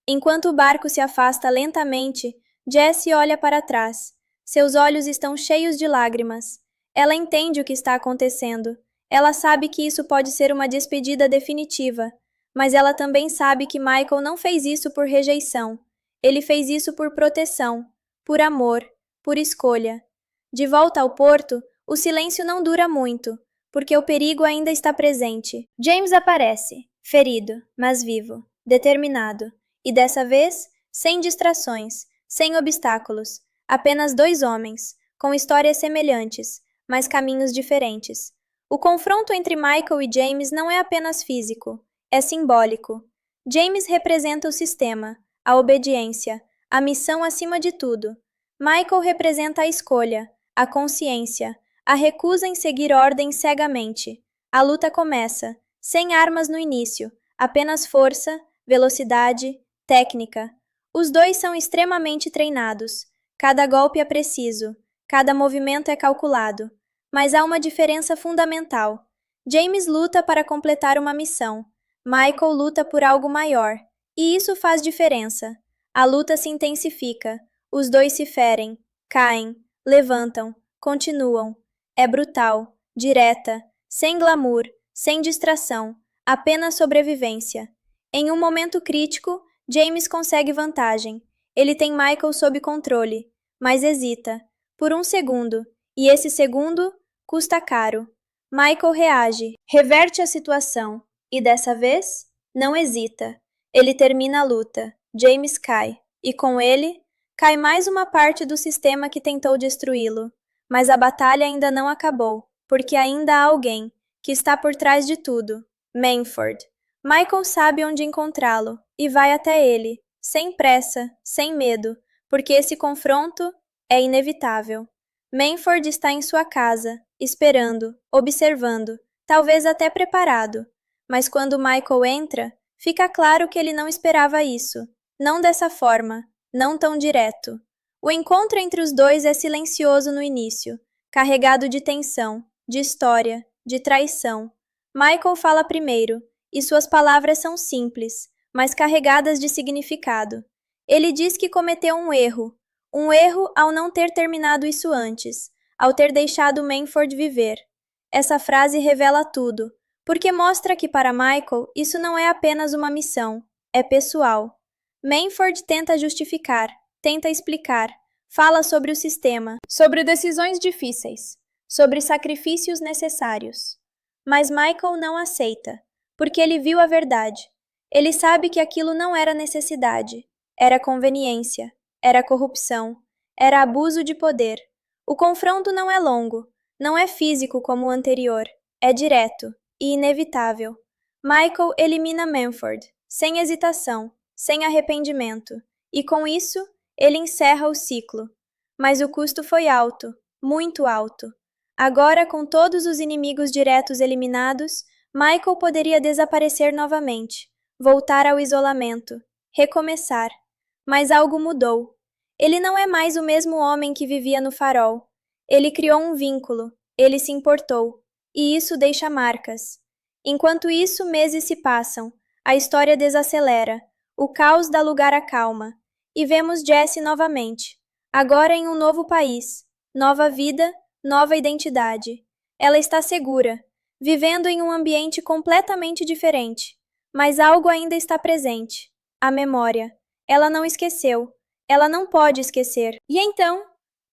Enquanto o barco se afasta lentamente, Jesse olha para trás. Seus olhos estão cheios de lágrimas. Ela entende o que está acontecendo. Ela sabe que isso pode ser uma despedida definitiva, mas ela também sabe que Michael não fez isso por rejeição. Ele fez isso por proteção, por amor, por escolha. De volta ao porto, o silêncio não dura muito, porque o perigo ainda está presente. James aparece, ferido, mas vivo, determinado, e dessa vez, sem distrações, sem obstáculos, apenas dois homens, com histórias semelhantes, mas caminhos diferentes. O confronto entre Michael e James não é apenas físico, é simbólico. James representa o sistema, a obediência, a missão acima de tudo. Michael representa a escolha, a consciência, a recusa em seguir ordens cegamente. A luta começa, sem armas no início, apenas força, velocidade, técnica. Os dois são extremamente treinados. Cada golpe é preciso, cada movimento é calculado. Mas há uma diferença fundamental. James luta para completar uma missão. Michael luta por algo maior. E isso faz diferença. A luta se intensifica. Os dois se ferem, caem, levantam, continuam. É brutal, direta, sem glamour, sem distração, apenas sobrevivência. Em um momento crítico, James consegue vantagem. Ele tem Michael sob controle, mas hesita. Por um segundo, E esse segundo custa caro. Michael reage, reverte a situação e dessa vez não hesita. Ele termina a luta. James cai e com ele cai mais uma parte do sistema que tentou destruí-lo. Mas a batalha ainda não acabou, porque ainda há alguém que está por trás de tudo. Manford. Michael sabe onde encontrá-lo e vai até ele, sem pressa, sem medo, porque esse confronto é inevitável. Manford está em sua casa, esperando, observando, talvez até preparado. Mas quando Michael entra, fica claro que ele não esperava isso. Não dessa forma, não tão direto. O encontro entre os dois é silencioso no início, carregado de tensão, de história, de traição. Michael fala primeiro, e suas palavras são simples, mas carregadas de significado. Ele diz que cometeu um erro ao não ter terminado isso antes, ao ter deixado Manford viver. Essa frase revela tudo, porque mostra que para Michael isso não é apenas uma missão, é pessoal. Manford tenta justificar, tenta explicar, fala sobre o sistema, sobre decisões difíceis, sobre sacrifícios necessários. Mas Michael não aceita, porque ele viu a verdade. Ele sabe que aquilo não era necessidade, era conveniência, era corrupção, era abuso de poder. O confronto não é longo, não é físico como o anterior, é direto e inevitável. Michael elimina Manford, sem hesitação, sem arrependimento, e com isso, ele encerra o ciclo. Mas o custo foi alto, muito alto. Agora, com todos os inimigos diretos eliminados, Michael poderia desaparecer novamente, voltar ao isolamento, recomeçar. Mas algo mudou. Ele não é mais o mesmo homem que vivia no farol. Ele criou um vínculo, ele se importou, e isso deixa marcas. Enquanto isso, meses se passam, a história desacelera, o caos dá lugar à calma, e vemos Jessie novamente, agora em um novo país, nova vida, nova identidade. Ela está segura, vivendo em um ambiente completamente diferente, mas algo ainda está presente, a memória. Ela não esqueceu, ela não pode esquecer. E então,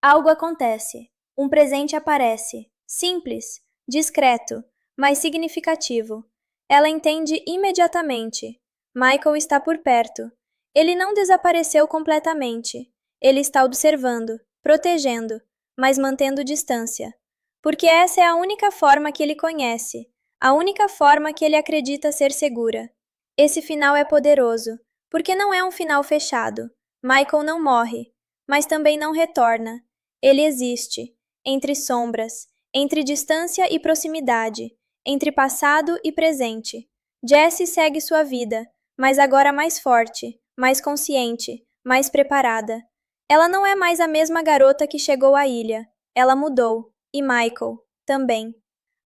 algo acontece. Um presente aparece, simples, discreto, mas significativo. Ela entende imediatamente. Michael está por perto. Ele não desapareceu completamente. Ele está observando, protegendo, mas mantendo distância. Porque essa é a única forma que ele conhece, a única forma que ele acredita ser segura. Esse final é poderoso, porque não é um final fechado. Michael não morre, mas também não retorna. Ele existe, entre sombras, entre distância e proximidade, entre passado e presente. Jessie segue sua vida, mas agora mais forte, mais consciente, mais preparada. Ela não é mais a mesma garota que chegou à ilha. Ela mudou, e Michael também.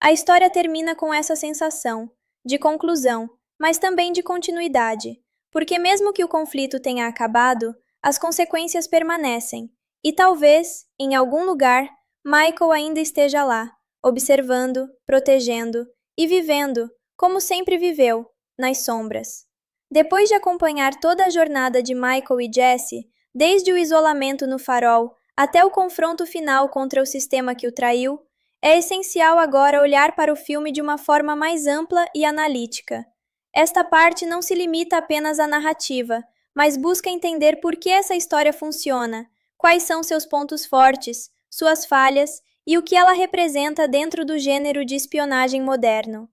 A história termina com essa sensação, de conclusão, mas também de continuidade, porque mesmo que o conflito tenha acabado, as consequências permanecem, e talvez, em algum lugar, Michael ainda esteja lá, observando, protegendo e vivendo, como sempre viveu, nas sombras. Depois de acompanhar toda a jornada de Michael e Jessie, desde o isolamento no farol até o confronto final contra o sistema que o traiu, é essencial agora olhar para o filme de uma forma mais ampla e analítica. Esta parte não se limita apenas à narrativa, mas busca entender por que essa história funciona, quais são seus pontos fortes, suas falhas e o que ela representa dentro do gênero de espionagem moderno.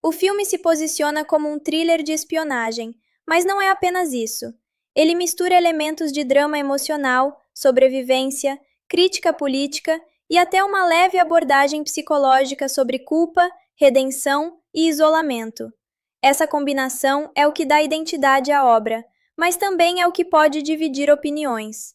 O filme se posiciona como um thriller de espionagem, mas não é apenas isso. Ele mistura elementos de drama emocional, sobrevivência, crítica política e até uma leve abordagem psicológica sobre culpa, redenção e isolamento. Essa combinação é o que dá identidade à obra, mas também é o que pode dividir opiniões.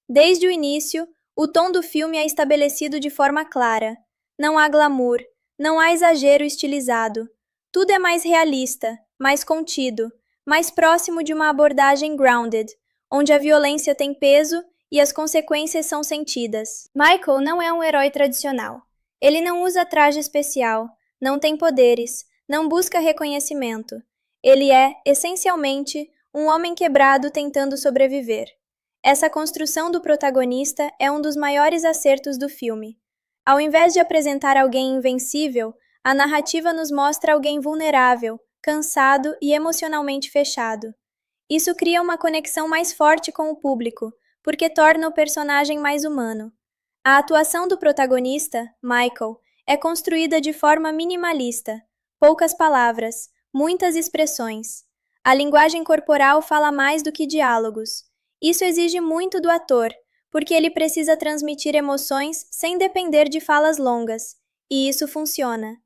Desde o início, o tom do filme é estabelecido de forma clara. Não há glamour, não há exagero estilizado. Tudo é mais realista, mais contido, mais próximo de uma abordagem grounded, onde a violência tem peso e as consequências são sentidas. Michael não é um herói tradicional. Ele não usa traje especial, não tem poderes, não busca reconhecimento. Ele é, essencialmente, um homem quebrado tentando sobreviver. Essa construção do protagonista é um dos maiores acertos do filme. Ao invés de apresentar alguém invencível, a narrativa nos mostra alguém vulnerável, cansado e emocionalmente fechado. Isso cria uma conexão mais forte com o público, porque torna o personagem mais humano. A atuação do protagonista, Michael, é construída de forma minimalista, poucas palavras, muitas expressões. A linguagem corporal fala mais do que diálogos. Isso exige muito do ator, porque ele precisa transmitir emoções sem depender de falas longas, e isso funciona,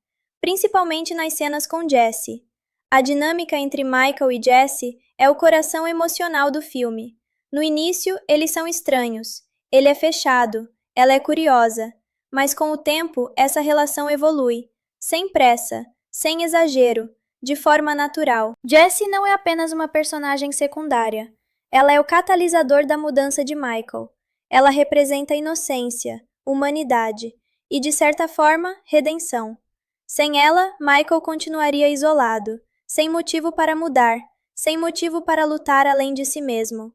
principalmente nas cenas com Jesse. A dinâmica entre Michael e Jesse é o coração emocional do filme. No início, eles são estranhos. Ele é fechado, ela é curiosa, mas com o tempo essa relação evolui, sem pressa, sem exagero, de forma natural. Jessie não é apenas uma personagem secundária. Ela é o catalisador da mudança de Michael. Ela representa inocência, humanidade e, de certa forma, redenção. Sem ela, Michael continuaria isolado, sem motivo para mudar, sem motivo para lutar além de si mesmo.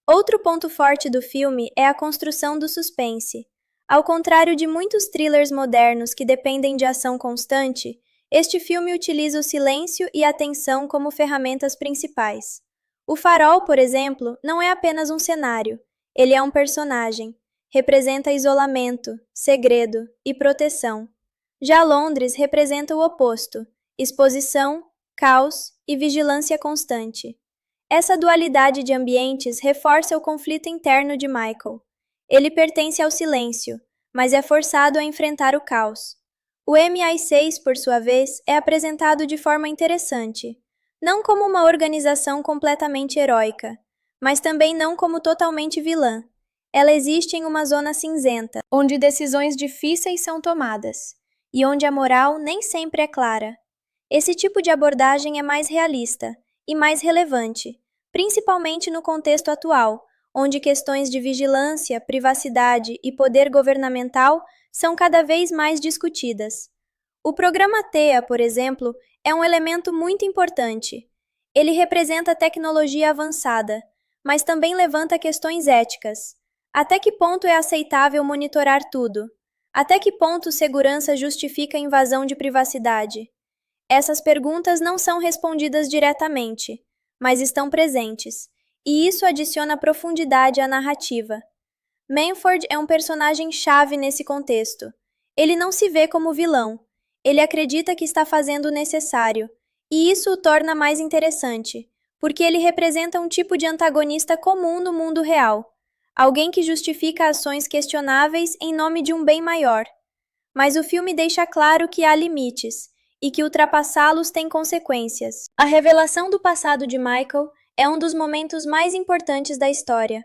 Outro ponto forte do filme é a construção do suspense. Ao contrário de muitos thrillers modernos que dependem de ação constante, este filme utiliza o silêncio e a tensão como ferramentas principais. O Farol, por exemplo, não é apenas um cenário, ele é um personagem. Representa isolamento, segredo e proteção. Já Londres representa o oposto, exposição, caos e vigilância constante. Essa dualidade de ambientes reforça o conflito interno de Michael. Ele pertence ao silêncio, mas é forçado a enfrentar o caos. O MI6, por sua vez, é apresentado de forma interessante, não como uma organização completamente heróica, mas também não como totalmente vilã. Ela existe em uma zona cinzenta, onde decisões difíceis são tomadas, e onde a moral nem sempre é clara. Esse tipo de abordagem é mais realista e mais relevante, principalmente no contexto atual, onde questões de vigilância, privacidade e poder governamental são cada vez mais discutidas. O programa TEA, por exemplo, é um elemento muito importante. Ele representa tecnologia avançada, mas também levanta questões éticas. Até que ponto é aceitável monitorar tudo? Até que ponto segurança justifica a invasão de privacidade? Essas perguntas não são respondidas diretamente, mas estão presentes, e isso adiciona profundidade à narrativa. Manford é um personagem-chave nesse contexto. Ele não se vê como vilão, ele acredita que está fazendo o necessário, e isso o torna mais interessante, porque ele representa um tipo de antagonista comum no mundo real, alguém que justifica ações questionáveis em nome de um bem maior. Mas o filme deixa claro que há limites, e que ultrapassá-los tem consequências. A revelação do passado de Michael é um dos momentos mais importantes da história,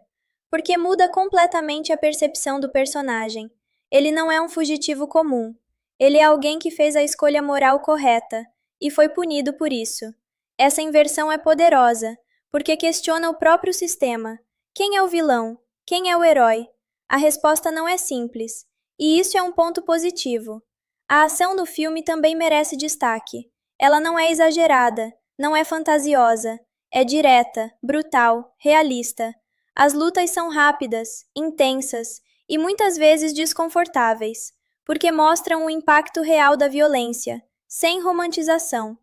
porque muda completamente a percepção do personagem. Ele não é um fugitivo comum. Ele é alguém que fez a escolha moral correta e foi punido por isso. Essa inversão é poderosa, porque questiona o próprio sistema. Quem é o vilão? Quem é o herói? A resposta não é simples, e isso é um ponto positivo. A ação do filme também merece destaque. Ela não é exagerada, não é fantasiosa, é direta, brutal, realista. As lutas são rápidas, intensas e muitas vezes desconfortáveis, porque mostram o impacto real da violência, sem romantização.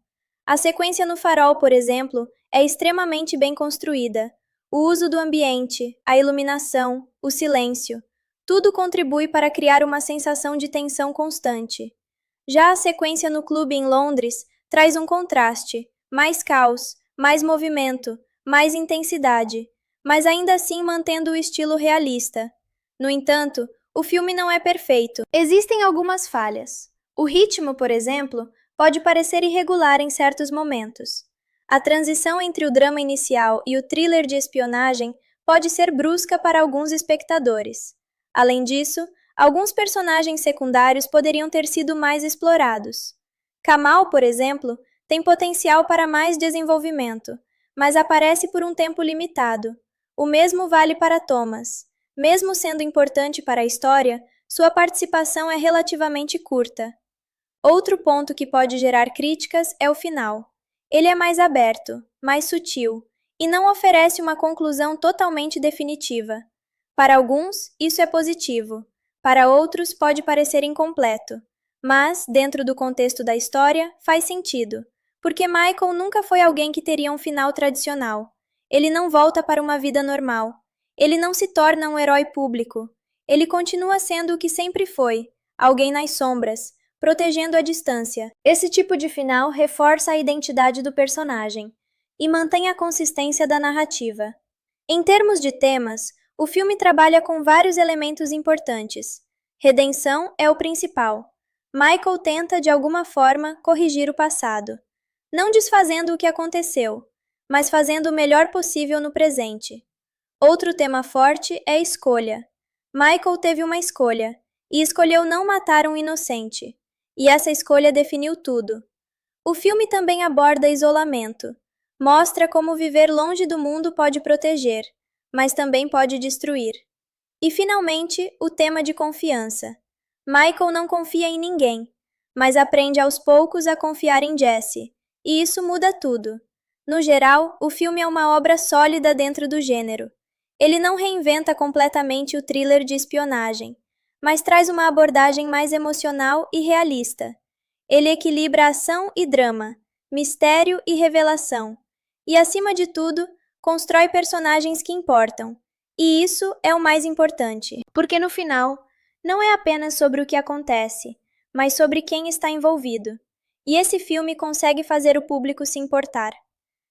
A sequência no Farol, por exemplo, é extremamente bem construída. O uso do ambiente, a iluminação, o silêncio, tudo contribui para criar uma sensação de tensão constante. Já a sequência no clube em Londres traz um contraste, mais caos, mais movimento, mais intensidade, mas ainda assim mantendo o estilo realista. No entanto, o filme não é perfeito. Existem algumas falhas. O ritmo, por exemplo, pode parecer irregular em certos momentos. A transição entre o drama inicial e o thriller de espionagem pode ser brusca para alguns espectadores. Além disso, alguns personagens secundários poderiam ter sido mais explorados. Kamal, por exemplo, tem potencial para mais desenvolvimento, mas aparece por um tempo limitado. O mesmo vale para Thomas. Mesmo sendo importante para a história, sua participação é relativamente curta. Outro ponto que pode gerar críticas é o final. Ele é mais aberto, mais sutil, e não oferece uma conclusão totalmente definitiva. Para alguns, isso é positivo. Para outros, pode parecer incompleto, mas, dentro do contexto da história, faz sentido, porque Michael nunca foi alguém que teria um final tradicional. Ele não volta para uma vida normal. Ele não se torna um herói público. Ele continua sendo o que sempre foi, alguém nas sombras, protegendo a distância. Esse tipo de final reforça a identidade do personagem e mantém a consistência da narrativa. Em termos de temas, o filme trabalha com vários elementos importantes. Redenção é o principal. Michael tenta, de alguma forma, corrigir o passado, não desfazendo o que aconteceu, mas fazendo o melhor possível no presente. Outro tema forte é a escolha. Michael teve uma escolha, e escolheu não matar um inocente, e essa escolha definiu tudo. O filme também aborda isolamento. Mostra como viver longe do mundo pode proteger, mas também pode destruir. E, finalmente, o tema de confiança. Michael não confia em ninguém, mas aprende aos poucos a confiar em Jesse, e isso muda tudo. No geral, o filme é uma obra sólida dentro do gênero. Ele não reinventa completamente o thriller de espionagem, mas traz uma abordagem mais emocional e realista. Ele equilibra ação e drama, mistério e revelação, e, acima de tudo, constrói personagens que importam. E isso é o mais importante, porque no final, não é apenas sobre o que acontece, mas sobre quem está envolvido. E esse filme consegue fazer o público se importar.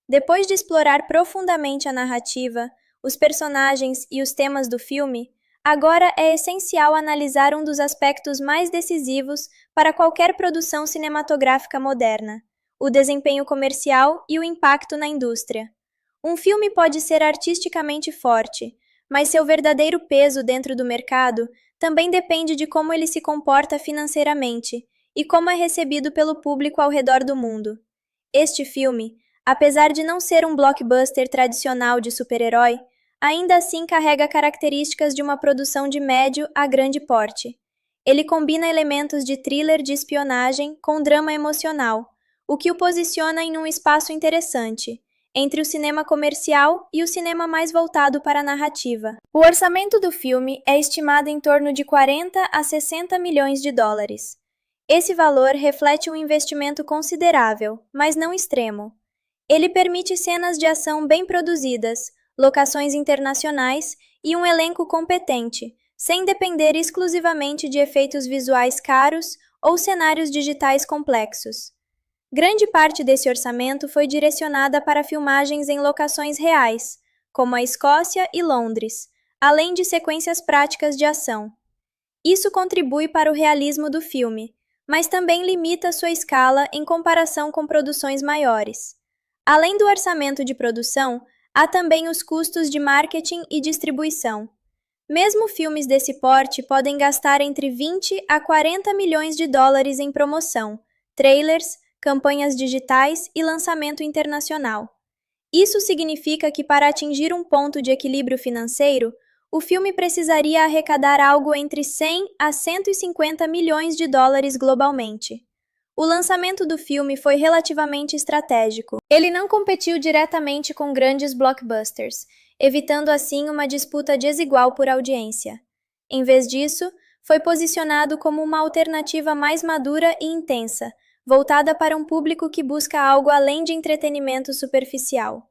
Depois de explorar profundamente a narrativa, os personagens e os temas do filme, agora é essencial analisar um dos aspectos mais decisivos para qualquer produção cinematográfica moderna: o desempenho comercial e o impacto na indústria. Um filme pode ser artisticamente forte, mas seu verdadeiro peso dentro do mercado também depende de como ele se comporta financeiramente e como é recebido pelo público ao redor do mundo. Este filme, apesar de não ser um blockbuster tradicional de super-herói, ainda assim carrega características de uma produção de médio a grande porte. Ele combina elementos de thriller de espionagem com drama emocional, o que o posiciona em um espaço interessante, entre o cinema comercial e o cinema mais voltado para a narrativa. O orçamento do filme é estimado em torno de 40 a 60 milhões de dólares. Esse valor reflete um investimento considerável, mas não extremo. Ele permite cenas de ação bem produzidas, locações internacionais e um elenco competente, sem depender exclusivamente de efeitos visuais caros ou cenários digitais complexos. Grande parte desse orçamento foi direcionada para filmagens em locações reais, como a Escócia e Londres, além de sequências práticas de ação. Isso contribui para o realismo do filme, mas também limita sua escala em comparação com produções maiores. Além do orçamento de produção, há também os custos de marketing e distribuição. Mesmo filmes desse porte podem gastar entre 20 a 40 milhões de dólares em promoção, trailers, campanhas digitais e lançamento internacional. Isso significa que, para atingir um ponto de equilíbrio financeiro, o filme precisaria arrecadar algo entre 100 a 150 milhões de dólares globalmente. O lançamento do filme foi relativamente estratégico. Ele não competiu diretamente com grandes blockbusters, evitando assim uma disputa desigual por audiência. Em vez disso, foi posicionado como uma alternativa mais madura e intensa, voltada para um público que busca algo além de entretenimento superficial.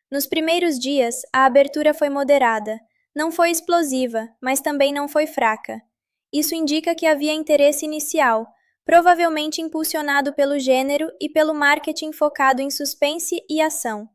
Nos primeiros dias, a abertura foi moderada. Não foi explosiva, mas também não foi fraca. Isso indica que havia interesse inicial, provavelmente impulsionado pelo gênero e pelo marketing focado em suspense e ação.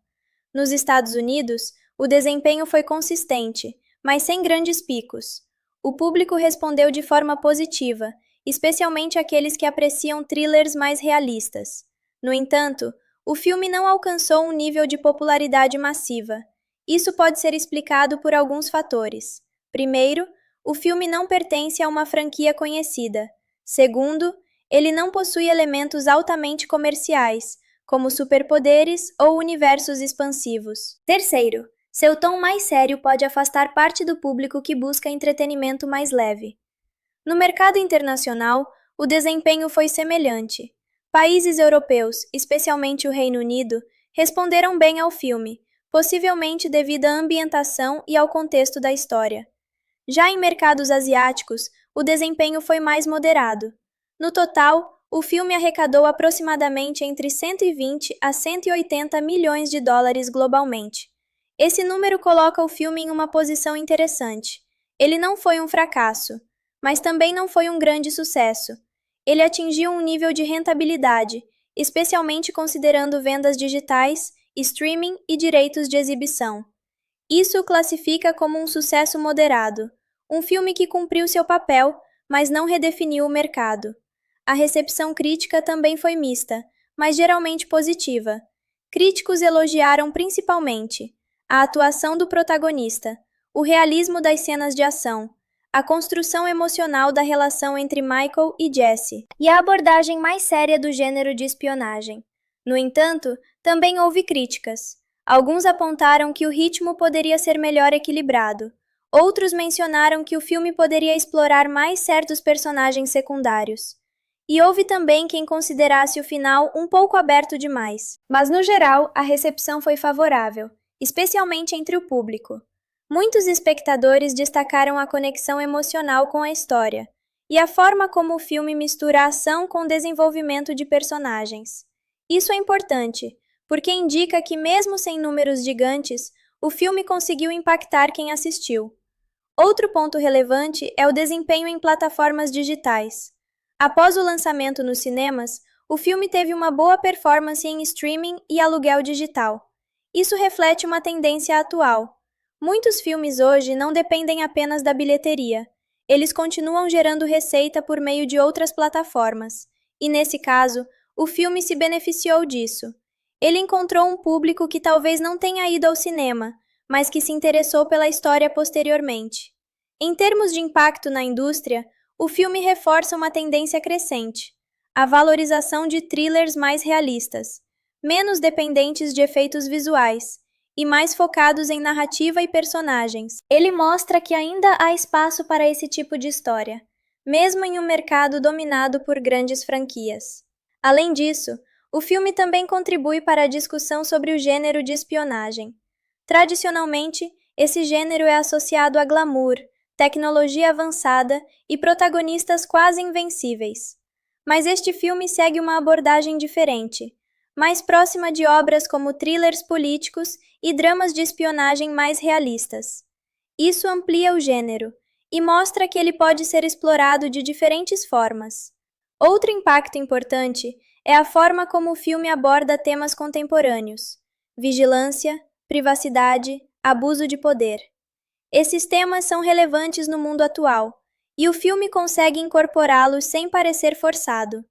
Nos Estados Unidos, o desempenho foi consistente, mas sem grandes picos. O público respondeu de forma positiva, especialmente aqueles que apreciam thrillers mais realistas. No entanto, o filme não alcançou um nível de popularidade massiva. Isso pode ser explicado por alguns fatores. Primeiro, o filme não pertence a uma franquia conhecida. Segundo, ele não possui elementos altamente comerciais, como superpoderes ou universos expansivos. Terceiro, seu tom mais sério pode afastar parte do público que busca entretenimento mais leve. No mercado internacional, o desempenho foi semelhante. Países europeus, especialmente o Reino Unido, responderam bem ao filme, possivelmente devido à ambientação e ao contexto da história. Já em mercados asiáticos, o desempenho foi mais moderado. No total, o filme arrecadou aproximadamente entre 120 a 180 milhões de dólares globalmente. Esse número coloca o filme em uma posição interessante. Ele não foi um fracasso, mas também não foi um grande sucesso. Ele atingiu um nível de rentabilidade, especialmente considerando vendas digitais, streaming e direitos de exibição. Isso o classifica como um sucesso moderado, um filme que cumpriu seu papel, mas não redefiniu o mercado. A recepção crítica também foi mista, mas geralmente positiva. Críticos elogiaram principalmente a atuação do protagonista, o realismo das cenas de ação, a construção emocional da relação entre Michael e Jesse, e a abordagem mais séria do gênero de espionagem. No entanto, também houve críticas. Alguns apontaram que o ritmo poderia ser melhor equilibrado. Outros mencionaram que o filme poderia explorar mais certos personagens secundários. E houve também quem considerasse o final um pouco aberto demais. Mas, no geral, a recepção foi favorável, especialmente entre o público. Muitos espectadores destacaram a conexão emocional com a história e a forma como o filme mistura a ação com o desenvolvimento de personagens. Isso é importante, porque indica que, mesmo sem números gigantes, o filme conseguiu impactar quem assistiu. Outro ponto relevante é o desempenho em plataformas digitais. Após o lançamento nos cinemas, o filme teve uma boa performance em streaming e aluguel digital. Isso reflete uma tendência atual. Muitos filmes hoje não dependem apenas da bilheteria. Eles continuam gerando receita por meio de outras plataformas. E, nesse caso, o filme se beneficiou disso. Ele encontrou um público que talvez não tenha ido ao cinema, mas que se interessou pela história posteriormente. Em termos de impacto na indústria, o filme reforça uma tendência crescente: a valorização de thrillers mais realistas, menos dependentes de efeitos visuais e mais focados em narrativa e personagens. Ele mostra que ainda há espaço para esse tipo de história, mesmo em um mercado dominado por grandes franquias. Além disso, o filme também contribui para a discussão sobre o gênero de espionagem. Tradicionalmente, esse gênero é associado a glamour, tecnologia avançada e protagonistas quase invencíveis. Mas este filme segue uma abordagem diferente, mais próxima de obras como thrillers políticos e dramas de espionagem mais realistas. Isso amplia o gênero e mostra que ele pode ser explorado de diferentes formas. Outro impacto importante é a forma como o filme aborda temas contemporâneos: vigilância, privacidade, abuso de poder. Esses temas são relevantes no mundo atual, e o filme consegue incorporá-los sem parecer forçado.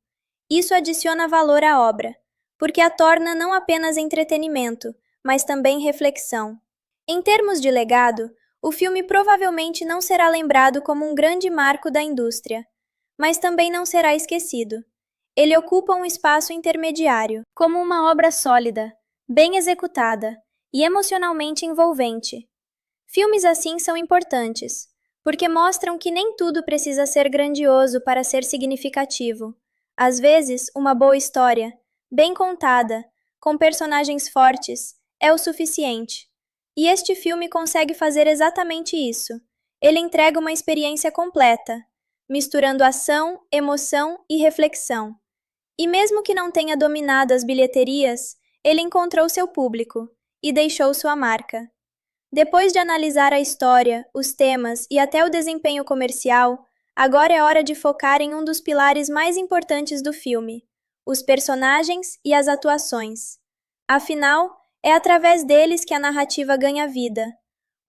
Isso adiciona valor à obra, porque a torna não apenas entretenimento, mas também reflexão. Em termos de legado, o filme provavelmente não será lembrado como um grande marco da indústria, mas também não será esquecido. Ele ocupa um espaço intermediário, como uma obra sólida, bem executada e emocionalmente envolvente. Filmes assim são importantes, porque mostram que nem tudo precisa ser grandioso para ser significativo. Às vezes, uma boa história, bem contada, com personagens fortes, é o suficiente. E este filme consegue fazer exatamente isso. Ele entrega uma experiência completa, misturando ação, emoção e reflexão. E mesmo que não tenha dominado as bilheterias, ele encontrou seu público e deixou sua marca. Depois de analisar a história, os temas e até o desempenho comercial, agora é hora de focar em um dos pilares mais importantes do filme: os personagens e as atuações. Afinal, é através deles que a narrativa ganha vida.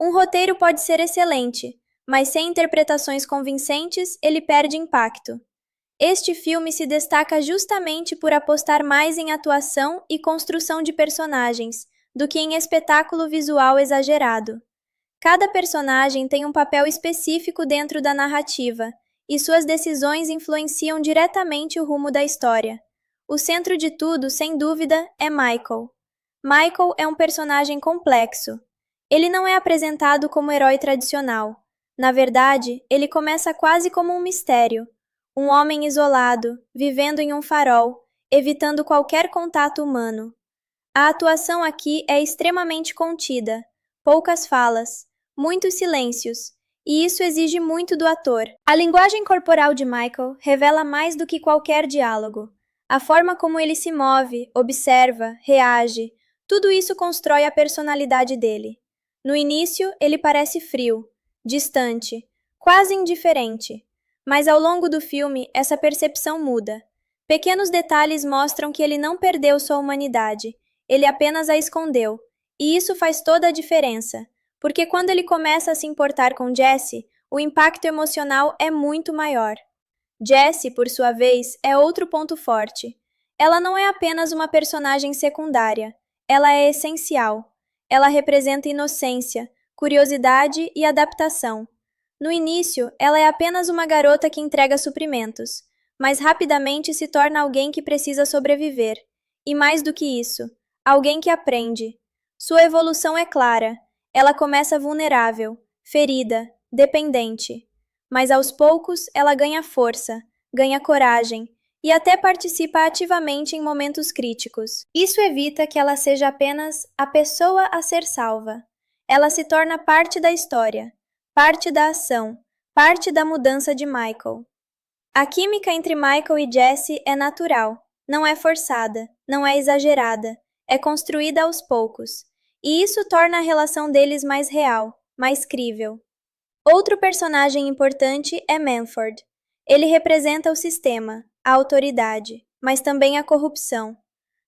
Um roteiro pode ser excelente, mas sem interpretações convincentes, ele perde impacto. Este filme se destaca justamente por apostar mais em atuação e construção de personagens do que em espetáculo visual exagerado. Cada personagem tem um papel específico dentro da narrativa, e suas decisões influenciam diretamente o rumo da história. O centro de tudo, sem dúvida, é Michael. Michael é um personagem complexo. Ele não é apresentado como herói tradicional. Na verdade, ele começa quase como um mistério. Um homem isolado, vivendo em um farol, evitando qualquer contato humano. A atuação aqui é extremamente contida, poucas falas, muitos silêncios, e isso exige muito do ator. A linguagem corporal de Michael revela mais do que qualquer diálogo. A forma como ele se move, observa, reage, tudo isso constrói a personalidade dele. No início, ele parece frio, distante, quase indiferente. Mas ao longo do filme, essa percepção muda. Pequenos detalhes mostram que ele não perdeu sua humanidade, ele apenas a escondeu. E isso faz toda a diferença, porque quando ele começa a se importar com Jessie, o impacto emocional é muito maior. Jessie, por sua vez, é outro ponto forte. Ela não é apenas uma personagem secundária, ela é essencial. Ela representa inocência, curiosidade e adaptação. No início, ela é apenas uma garota que entrega suprimentos, mas rapidamente se torna alguém que precisa sobreviver. E mais do que isso, alguém que aprende. Sua evolução é clara. Ela começa vulnerável, ferida, dependente. Mas aos poucos ela ganha força, ganha coragem e até participa ativamente em momentos críticos. Isso evita que ela seja apenas a pessoa a ser salva. Ela se torna parte da história, parte da ação, parte da mudança de Michael. A química entre Michael e Jessie é natural, não é forçada, não é exagerada, é construída aos poucos. E isso torna a relação deles mais real, mais crível. Outro personagem importante é Manford. Ele representa o sistema, a autoridade, mas também a corrupção.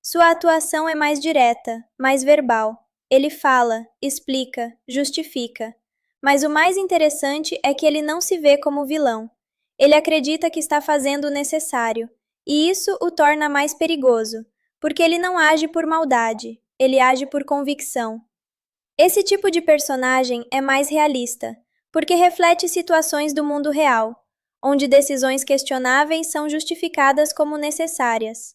Sua atuação é mais direta, mais verbal. Ele fala, explica, justifica. Mas o mais interessante é que ele não se vê como vilão. Ele acredita que está fazendo o necessário, e isso o torna mais perigoso, porque ele não age por maldade, ele age por convicção. Esse tipo de personagem é mais realista, porque reflete situações do mundo real, onde decisões questionáveis são justificadas como necessárias.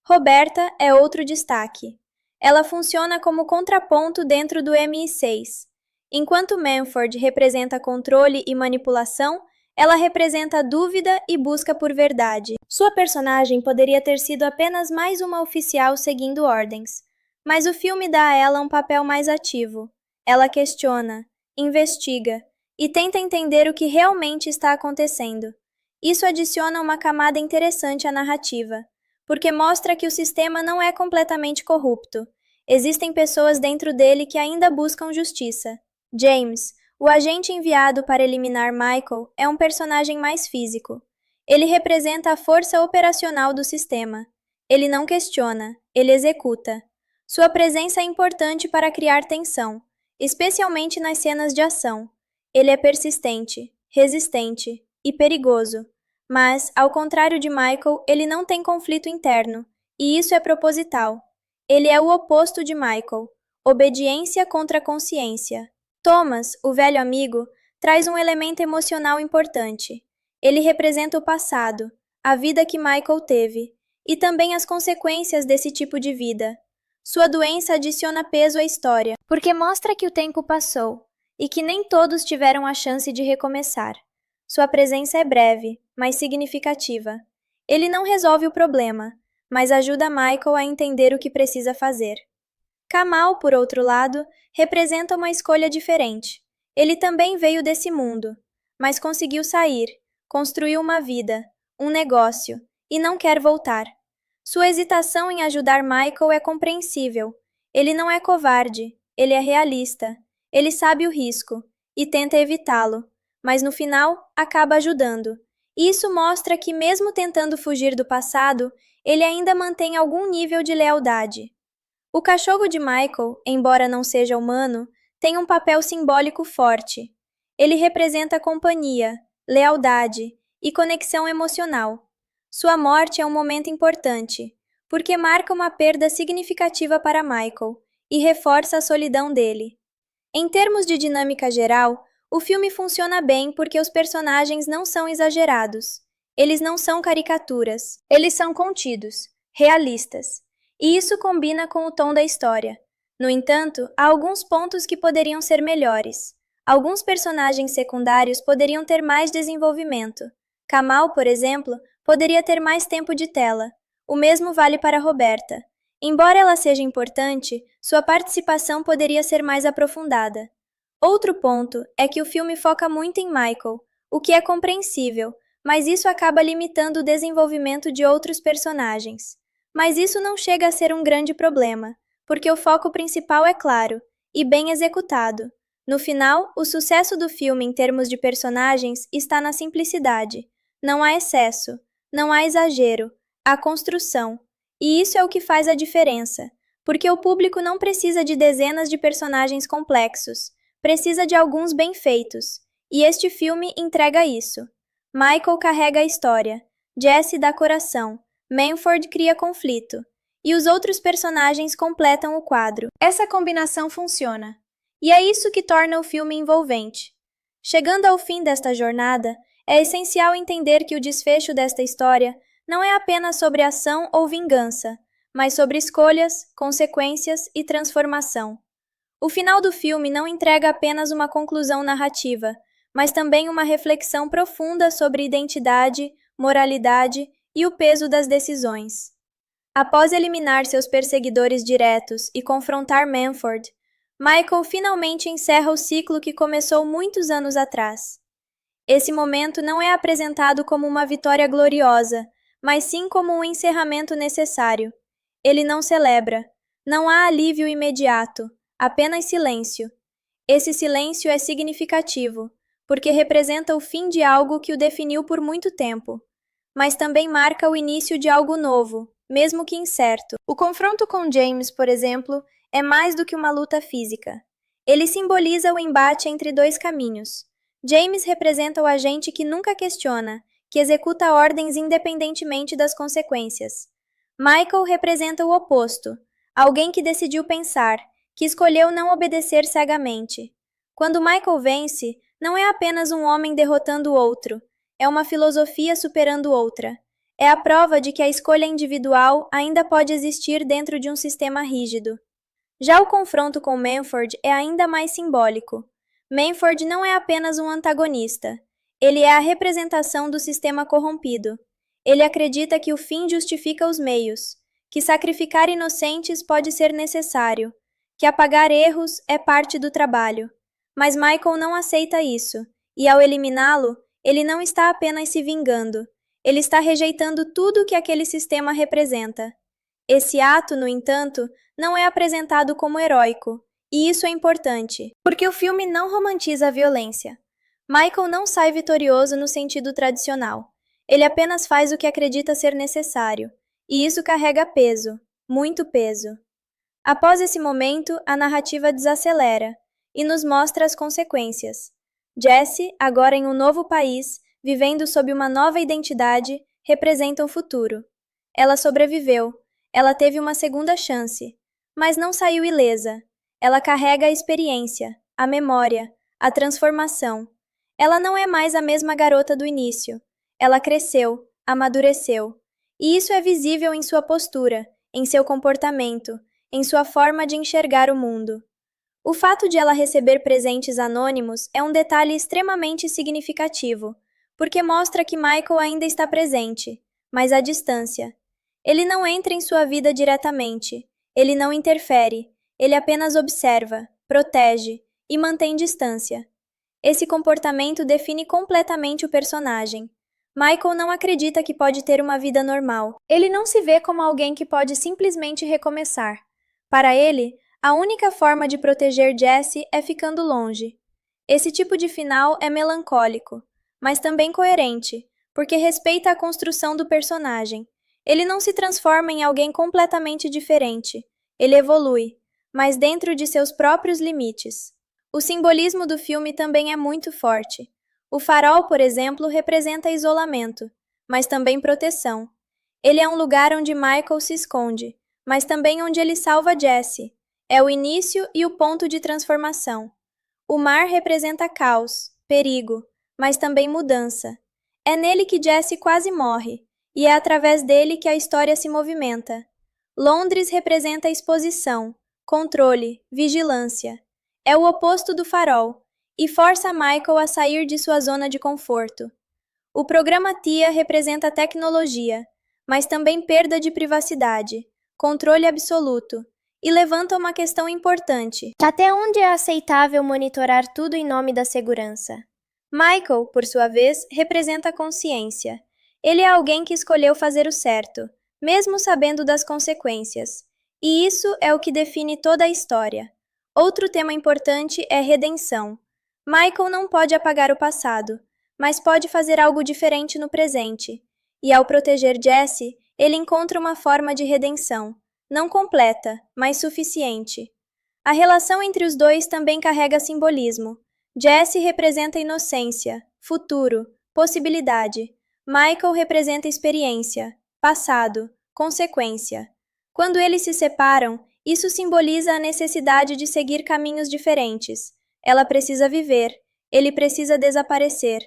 Roberta é outro destaque. Ela funciona como contraponto dentro do MI6. Enquanto Manford representa controle e manipulação, ela representa dúvida e busca por verdade. Sua personagem poderia ter sido apenas mais uma oficial seguindo ordens, mas o filme dá a ela um papel mais ativo. Ela questiona, investiga e tenta entender o que realmente está acontecendo. Isso adiciona uma camada interessante à narrativa, porque mostra que o sistema não é completamente corrupto. Existem pessoas dentro dele que ainda buscam justiça. James, o agente enviado para eliminar Michael, é um personagem mais físico. Ele representa a força operacional do sistema. Ele não questiona, ele executa. Sua presença é importante para criar tensão, especialmente nas cenas de ação. Ele é persistente, resistente e perigoso. Mas, ao contrário de Michael, ele não tem conflito interno, e isso é proposital. Ele é o oposto de Michael, obediência contra consciência. Thomas, o velho amigo, traz um elemento emocional importante. Ele representa o passado, a vida que Michael teve, e também as consequências desse tipo de vida. Sua doença adiciona peso à história, porque mostra que o tempo passou e que nem todos tiveram a chance de recomeçar. Sua presença é breve, mas significativa. Ele não resolve o problema, mas ajuda Michael a entender o que precisa fazer. Kamal, por outro lado, representa uma escolha diferente. Ele também veio desse mundo, mas conseguiu sair, construiu uma vida, um negócio, e não quer voltar. Sua hesitação em ajudar Michael é compreensível. Ele não é covarde, ele é realista. Ele sabe o risco e tenta evitá-lo, mas no final acaba ajudando. Isso mostra que, mesmo tentando fugir do passado, ele ainda mantém algum nível de lealdade. O cachorro de Michael, embora não seja humano, tem um papel simbólico forte. Ele representa companhia, lealdade e conexão emocional. Sua morte é um momento importante, porque marca uma perda significativa para Michael e reforça a solidão dele. Em termos de dinâmica geral, o filme funciona bem porque os personagens não são exagerados. Eles não são caricaturas. Eles são contidos, realistas. E isso combina com o tom da história. No entanto, há alguns pontos que poderiam ser melhores. Alguns personagens secundários poderiam ter mais desenvolvimento. Kamal, por exemplo, poderia ter mais tempo de tela. O mesmo vale para Roberta. Embora ela seja importante, sua participação poderia ser mais aprofundada. Outro ponto é que o filme foca muito em Michael, o que é compreensível, mas isso acaba limitando o desenvolvimento de outros personagens. Mas isso não chega a ser um grande problema, porque o foco principal é claro e bem executado. No final, o sucesso do filme em termos de personagens está na simplicidade. Não há excesso, não há exagero, há construção. E isso é o que faz a diferença, porque o público não precisa de dezenas de personagens complexos, precisa de alguns bem feitos. E este filme entrega isso. Michael carrega a história, Jesse dá coração, Manford cria conflito, e os outros personagens completam o quadro. Essa combinação funciona. E é isso que torna o filme envolvente. Chegando ao fim desta jornada, é essencial entender que o desfecho desta história não é apenas sobre ação ou vingança, mas sobre escolhas, consequências e transformação. O final do filme não entrega apenas uma conclusão narrativa, mas também uma reflexão profunda sobre identidade, moralidade e o peso das decisões. Após eliminar seus perseguidores diretos e confrontar Manford, Michael finalmente encerra o ciclo que começou muitos anos atrás. Esse momento não é apresentado como uma vitória gloriosa, mas sim como um encerramento necessário. Ele não celebra. Não há alívio imediato, apenas silêncio. Esse silêncio é significativo, porque representa o fim de algo que o definiu por muito tempo, mas também marca o início de algo novo, mesmo que incerto. O confronto com James, por exemplo, é mais do que uma luta física. Ele simboliza o embate entre dois caminhos. James representa o agente que nunca questiona, que executa ordens independentemente das consequências. Michael representa o oposto, alguém que decidiu pensar, que escolheu não obedecer cegamente. Quando Michael vence, não é apenas um homem derrotando o outro, é uma filosofia superando outra. É a prova de que a escolha individual ainda pode existir dentro de um sistema rígido. Já o confronto com Manford é ainda mais simbólico. Manford não é apenas um antagonista. Ele é a representação do sistema corrompido. Ele acredita que o fim justifica os meios, que sacrificar inocentes pode ser necessário, que apagar erros é parte do trabalho. Mas Michael não aceita isso, e ao eliminá-lo, ele não está apenas se vingando, ele está rejeitando tudo que aquele sistema representa. Esse ato, no entanto, não é apresentado como heróico, e isso é importante, porque o filme não romantiza a violência. Michael não sai vitorioso no sentido tradicional. Ele apenas faz o que acredita ser necessário, e isso carrega peso, muito peso. Após esse momento, a narrativa desacelera e nos mostra as consequências. Jesse, agora em um novo país, vivendo sob uma nova identidade, representa o futuro. Ela sobreviveu, ela teve uma segunda chance, mas não saiu ilesa. Ela carrega a experiência, a memória, a transformação. Ela não é mais a mesma garota do início. Ela cresceu, amadureceu. E isso é visível em sua postura, em seu comportamento, em sua forma de enxergar o mundo. O fato de ela receber presentes anônimos é um detalhe extremamente significativo, porque mostra que Michael ainda está presente, mas à distância. Ele não entra em sua vida diretamente, ele não interfere, ele apenas observa, protege e mantém distância. Esse comportamento define completamente o personagem. Michael não acredita que pode ter uma vida normal. Ele não se vê como alguém que pode simplesmente recomeçar. Para ele, a única forma de proteger Jesse é ficando longe. Esse tipo de final é melancólico, mas também coerente, porque respeita a construção do personagem. Ele não se transforma em alguém completamente diferente. Ele evolui, mas dentro de seus próprios limites. O simbolismo do filme também é muito forte. O farol, por exemplo, representa isolamento, mas também proteção. Ele é um lugar onde Michael se esconde, mas também onde ele salva Jesse. É o início e o ponto de transformação. O mar representa caos, perigo, mas também mudança. É nele que Jesse quase morre, e é através dele que a história se movimenta. Londres representa exposição, controle, vigilância. É o oposto do farol, e força Michael a sair de sua zona de conforto. O programa TIA representa tecnologia, mas também perda de privacidade, controle absoluto, e levanta uma questão importante. Até onde é aceitável monitorar tudo em nome da segurança? Michael, por sua vez, representa a consciência. Ele é alguém que escolheu fazer o certo, mesmo sabendo das consequências. E isso é o que define toda a história. Outro tema importante é redenção. Michael não pode apagar o passado, mas pode fazer algo diferente no presente. E ao proteger Jesse, ele encontra uma forma de redenção, não completa, mas suficiente. A relação entre os dois também carrega simbolismo. Jesse representa inocência, futuro, possibilidade. Michael representa experiência, passado, consequência. Quando eles se separam, isso simboliza a necessidade de seguir caminhos diferentes. Ela precisa viver, ele precisa desaparecer.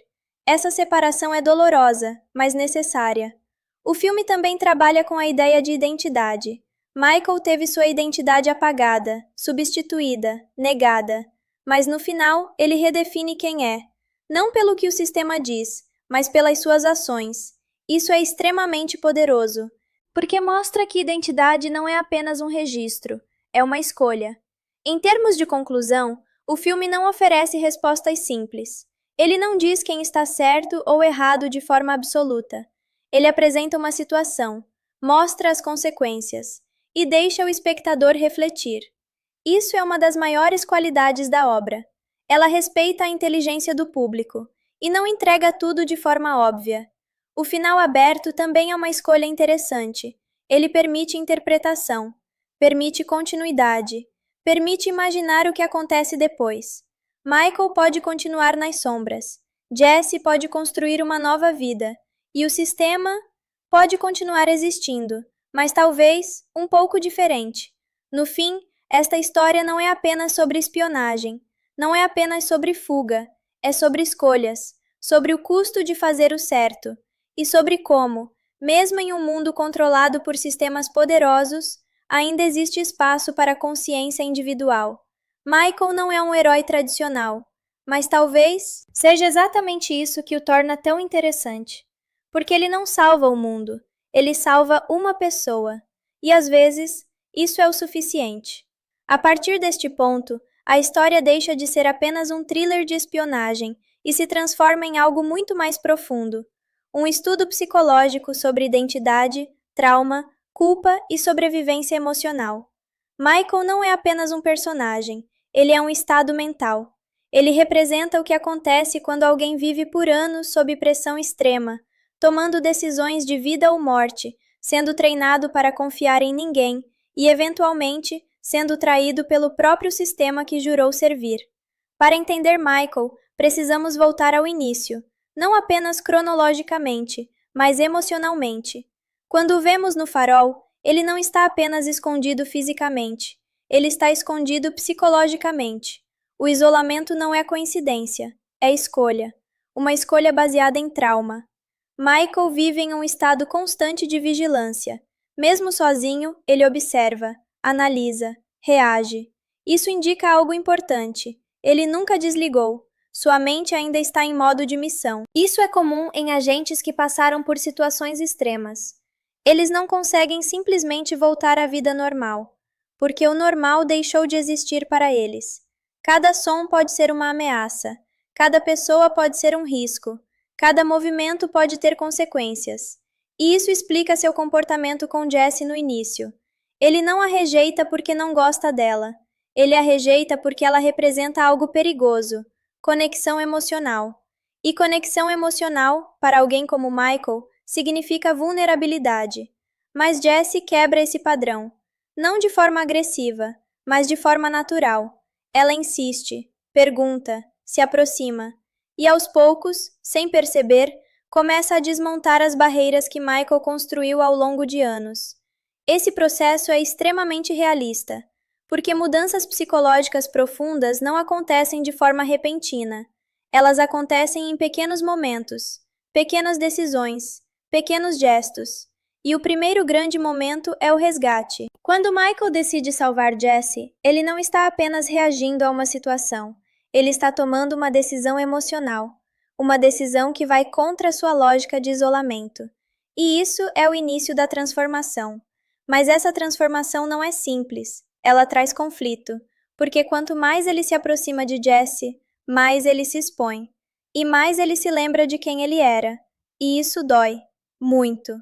Essa separação é dolorosa, mas necessária. O filme também trabalha com a ideia de identidade. Michael teve sua identidade apagada, substituída, negada. Mas no final, ele redefine quem é. Não pelo que o sistema diz, mas pelas suas ações. Isso é extremamente poderoso, porque mostra que identidade não é apenas um registro, é uma escolha. Em termos de conclusão, o filme não oferece respostas simples. Ele não diz quem está certo ou errado de forma absoluta. Ele apresenta uma situação, mostra as consequências e deixa o espectador refletir. Isso é uma das maiores qualidades da obra. Ela respeita a inteligência do público e não entrega tudo de forma óbvia. O final aberto também é uma escolha interessante. Ele permite interpretação, permite continuidade, permite imaginar o que acontece depois. Michael pode continuar nas sombras, Jesse pode construir uma nova vida, e o sistema pode continuar existindo, mas talvez um pouco diferente. No fim, esta história não é apenas sobre espionagem, não é apenas sobre fuga, é sobre escolhas, sobre o custo de fazer o certo, e sobre como, mesmo em um mundo controlado por sistemas poderosos, ainda existe espaço para a consciência individual. Michael não é um herói tradicional, mas talvez seja exatamente isso que o torna tão interessante. Porque ele não salva o mundo, ele salva uma pessoa, e às vezes isso é o suficiente. A partir deste ponto, a história deixa de ser apenas um thriller de espionagem e se transforma em algo muito mais profundo. Um estudo psicológico sobre identidade, trauma, culpa e sobrevivência emocional. Michael não é apenas um personagem, ele é um estado mental. Ele representa o que acontece quando alguém vive por anos sob pressão extrema, tomando decisões de vida ou morte, sendo treinado para confiar em ninguém e, eventualmente, sendo traído pelo próprio sistema que jurou servir. Para entender Michael, precisamos voltar ao início, não apenas cronologicamente, mas emocionalmente. Quando o vemos no farol, ele não está apenas escondido fisicamente, ele está escondido psicologicamente. O isolamento não é coincidência, é escolha. Uma escolha baseada em trauma. Michael vive em um estado constante de vigilância. Mesmo sozinho, ele observa, analisa, reage. Isso indica algo importante. Ele nunca desligou. Sua mente ainda está em modo de missão. Isso é comum em agentes que passaram por situações extremas. Eles não conseguem simplesmente voltar à vida normal, porque o normal deixou de existir para eles. Cada som pode ser uma ameaça, cada pessoa pode ser um risco, cada movimento pode ter consequências. E isso explica seu comportamento com Jesse no início. Ele não a rejeita porque não gosta dela. Ele a rejeita porque ela representa algo perigoso. Conexão emocional. E conexão emocional, para alguém como Michael, significa vulnerabilidade. Mas Jesse quebra esse padrão. Não de forma agressiva, mas de forma natural. Ela insiste, pergunta, se aproxima. E aos poucos, sem perceber, começa a desmontar as barreiras que Michael construiu ao longo de anos. Esse processo é extremamente realista, porque mudanças psicológicas profundas não acontecem de forma repentina. Elas acontecem em pequenos momentos, pequenas decisões, pequenos gestos. E o primeiro grande momento é o resgate. Quando Michael decide salvar Jesse, ele não está apenas reagindo a uma situação, ele está tomando uma decisão emocional, uma decisão que vai contra a sua lógica de isolamento. E isso é o início da transformação. Mas essa transformação não é simples, ela traz conflito, porque quanto mais ele se aproxima de Jesse, mais ele se expõe, e mais ele se lembra de quem ele era, e isso dói, muito.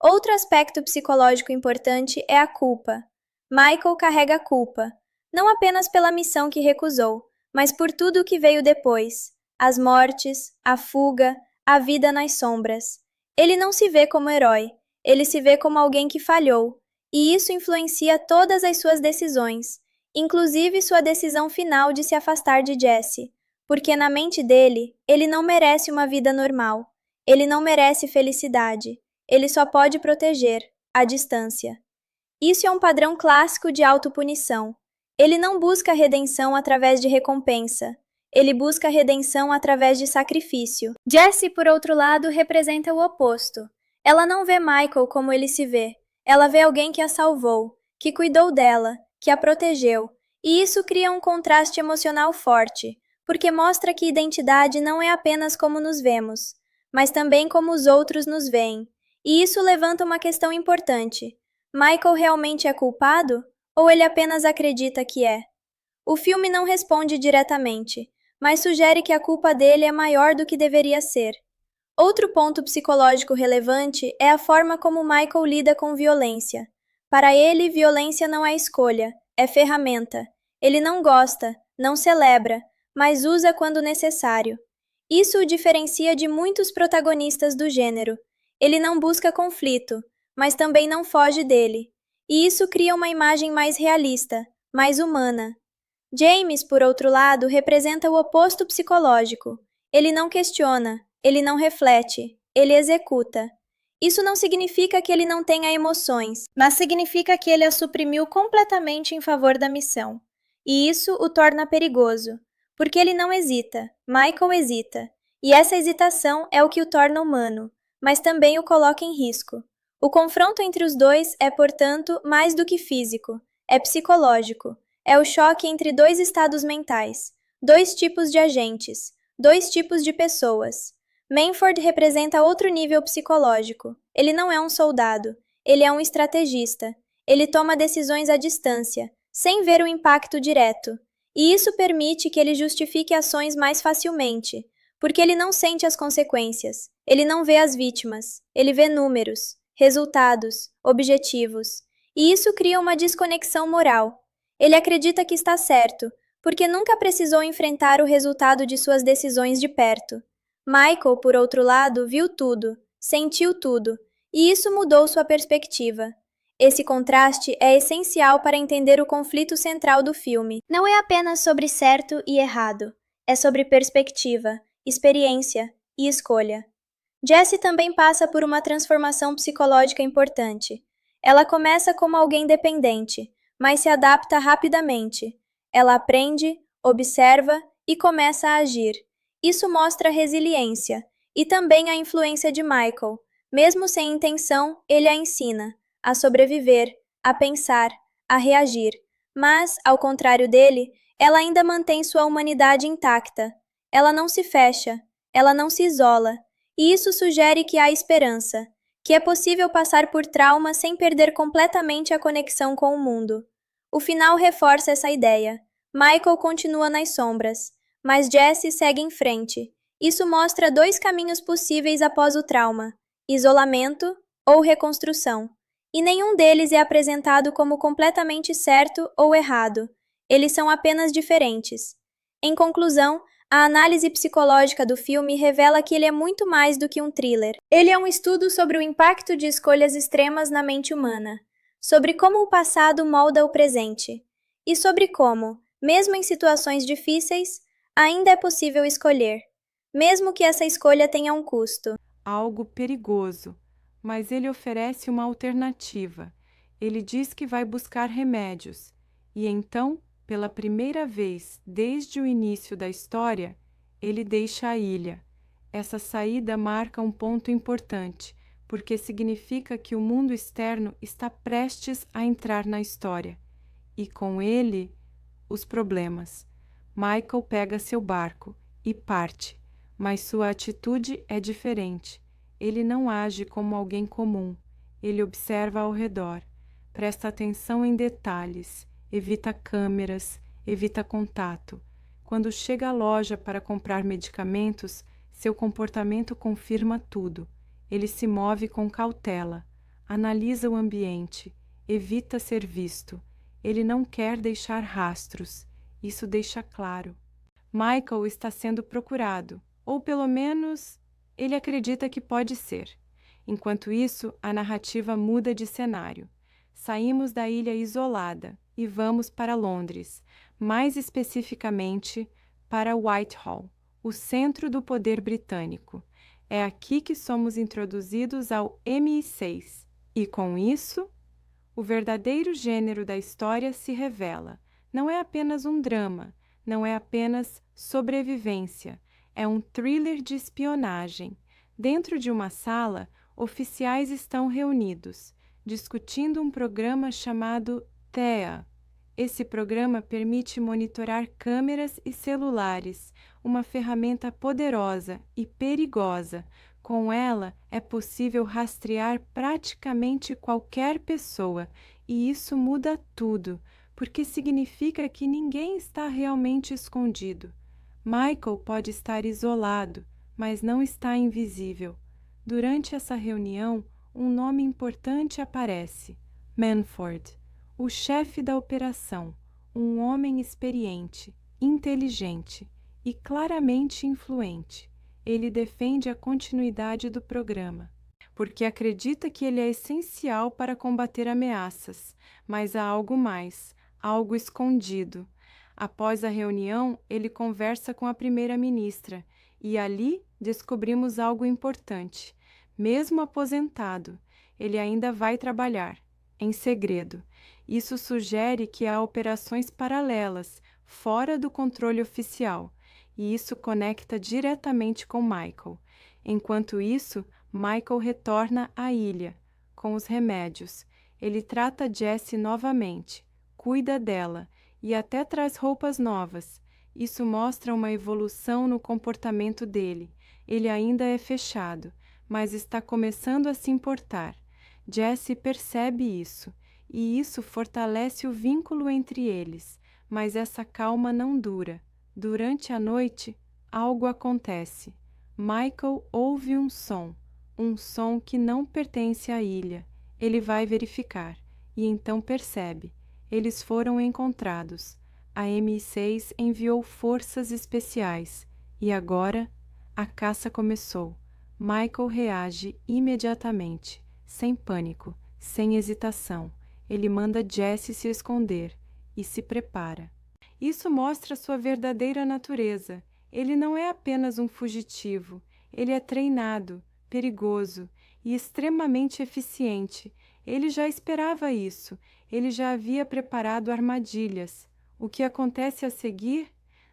Outro aspecto psicológico importante é a culpa. Michael carrega a culpa, não apenas pela missão que recusou, mas por tudo o que veio depois, as mortes, a fuga, a vida nas sombras. Ele não se vê como herói, ele se vê como alguém que falhou, e isso influencia todas as suas decisões, inclusive sua decisão final de se afastar de Jesse, porque na mente dele, ele não merece uma vida normal, ele não merece felicidade, ele só pode proteger, à distância. Isso é um padrão clássico de autopunição. Ele não busca redenção através de recompensa, ele busca redenção através de sacrifício. Jessie, por outro lado, representa o oposto. Ela não vê Michael como ele se vê. Ela vê alguém que a salvou, que cuidou dela, que a protegeu. E isso cria um contraste emocional forte, porque mostra que identidade não é apenas como nos vemos, mas também como os outros nos veem. E isso levanta uma questão importante. Michael realmente é culpado? Ou ele apenas acredita que é? O filme não responde diretamente, mas sugere que a culpa dele é maior do que deveria ser. Outro ponto psicológico relevante é a forma como Michael lida com violência. Para ele, violência não é escolha, é ferramenta. Ele não gosta, não celebra, mas usa quando necessário. Isso o diferencia de muitos protagonistas do gênero. Ele não busca conflito, mas também não foge dele. E isso cria uma imagem mais realista, mais humana. James, por outro lado, representa o oposto psicológico. Ele não questiona, ele não reflete, ele executa. Isso não significa que ele não tenha emoções, mas significa que ele as suprimiu completamente em favor da missão. E isso o torna perigoso, porque ele não hesita, Michael hesita. E essa hesitação é o que o torna humano, mas também o coloca em risco. O confronto entre os dois é, portanto, mais do que físico, é psicológico. É o choque entre dois estados mentais, dois tipos de agentes, dois tipos de pessoas. Manford representa outro nível psicológico. Ele não é um soldado, ele é um estrategista. Ele toma decisões à distância, sem ver o impacto direto. E isso permite que ele justifique ações mais facilmente, porque ele não sente as consequências, ele não vê as vítimas, ele vê números, resultados, objetivos. E isso cria uma desconexão moral. Ele acredita que está certo, porque nunca precisou enfrentar o resultado de suas decisões de perto. Michael, por outro lado, viu tudo, sentiu tudo, e isso mudou sua perspectiva. Esse contraste é essencial para entender o conflito central do filme. Não é apenas sobre certo e errado, é sobre perspectiva, experiência e escolha. Jessie também passa por uma transformação psicológica importante. Ela começa como alguém dependente, mas se adapta rapidamente. Ela aprende, observa e começa a agir. Isso mostra resiliência e também a influência de Michael. Mesmo sem intenção, ele a ensina a sobreviver, a pensar, a reagir. Mas, ao contrário dele, ela ainda mantém sua humanidade intacta. Ela não se fecha, ela não se isola. E isso sugere que há esperança, que é possível passar por trauma sem perder completamente a conexão com o mundo. O final reforça essa ideia. Michael continua nas sombras, mas Jessie segue em frente. Isso mostra dois caminhos possíveis após o trauma: isolamento ou reconstrução. E nenhum deles é apresentado como completamente certo ou errado. Eles são apenas diferentes. Em conclusão, a análise psicológica do filme revela que ele é muito mais do que um thriller. Ele é um estudo sobre o impacto de escolhas extremas na mente humana, sobre como o passado molda o presente, e sobre como, mesmo em situações difíceis, ainda é possível escolher, mesmo que essa escolha tenha um custo. Algo perigoso, mas ele oferece uma alternativa. Ele diz que vai buscar remédios, e então, pela primeira vez desde o início da história, ele deixa a ilha. Essa saída marca um ponto importante, porque significa que o mundo externo está prestes a entrar na história. E com ele, os problemas. Michael pega seu barco e parte, mas sua atitude é diferente. Ele não age como alguém comum. Ele observa ao redor, presta atenção em detalhes. evita câmeras, evita contato. Quando chega à loja para comprar medicamentos, seu comportamento confirma tudo. Ele se move com cautela, analisa o ambiente, evita ser visto. Ele não quer deixar rastros. Isso deixa claro. Michael está sendo procurado, ou pelo menos ele acredita que pode ser. Enquanto isso, a narrativa muda de cenário. Saímos da ilha isolada e vamos para Londres, mais especificamente para Whitehall, o centro do poder britânico. É aqui que somos introduzidos ao MI6, e com isso, o verdadeiro gênero da história se revela. Não é apenas um drama, não é apenas sobrevivência, é um thriller de espionagem. Dentro de uma sala, oficiais estão reunidos, discutindo um programa chamado THEA. Esse programa permite monitorar câmeras e celulares, uma ferramenta poderosa e perigosa. Com ela, é possível rastrear praticamente qualquer pessoa, e isso muda tudo, porque significa que ninguém está realmente escondido. Michael pode estar isolado, mas não está invisível. Durante essa reunião, um nome importante aparece: Manford, o chefe da operação, um homem experiente, inteligente e claramente influente. Ele defende a continuidade do programa, porque acredita que ele é essencial para combater ameaças, mas há algo mais, algo escondido. Após a reunião, ele conversa com a primeira-ministra e ali descobrimos algo importante. Mesmo aposentado, ele ainda vai trabalhar, em segredo. Isso sugere que há operações paralelas, fora do controle oficial, e isso conecta diretamente com Michael. Enquanto isso, Michael retorna à ilha, com os remédios. Ele trata Jessie novamente, cuida dela e até traz roupas novas. Isso mostra uma evolução no comportamento dele. Ele ainda é fechado, mas está começando a se importar. Jessie percebe isso, e isso fortalece o vínculo entre eles. Mas essa calma não dura. Durante a noite, algo acontece. Michael ouve um som que não pertence à ilha. Ele vai verificar, e então percebe. Eles foram encontrados. A MI6 enviou forças especiais, e agora a caça começou. Michael reage imediatamente, sem pânico, sem hesitação. Ele manda Jessie se esconder e se prepara. Isso mostra sua verdadeira natureza. Ele não é apenas um fugitivo. Ele é treinado, perigoso e extremamente eficiente. Ele já esperava isso. Ele já havia preparado armadilhas. O que acontece a seguir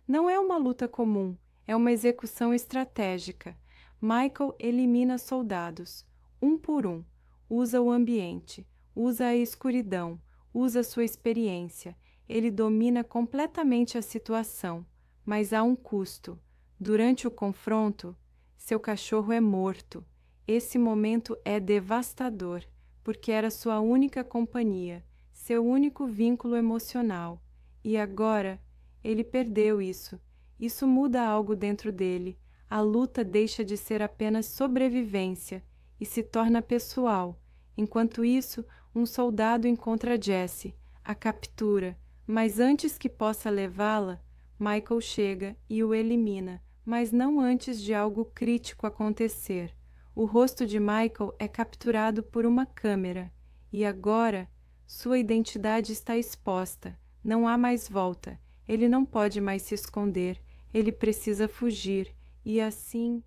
não é uma luta comum, é uma execução estratégica. Michael elimina soldados, um por um. Usa o ambiente, usa a escuridão, usa sua experiência. Ele domina completamente a situação, mas há um custo. Durante o confronto, seu cachorro é morto. Esse momento é devastador, porque era sua única companhia, seu único vínculo emocional. E agora, ele perdeu isso. Isso muda algo dentro dele. A luta deixa de ser apenas sobrevivência e se torna pessoal. Enquanto isso, um soldado encontra Jessie, a captura, mas antes que possa levá-la, Michael chega e o elimina, mas não antes de algo crítico acontecer. O rosto de Michael é capturado por uma câmera, e agora sua identidade está exposta. Não há mais volta. Ele não pode mais se esconder. Ele precisa fugir. E assim,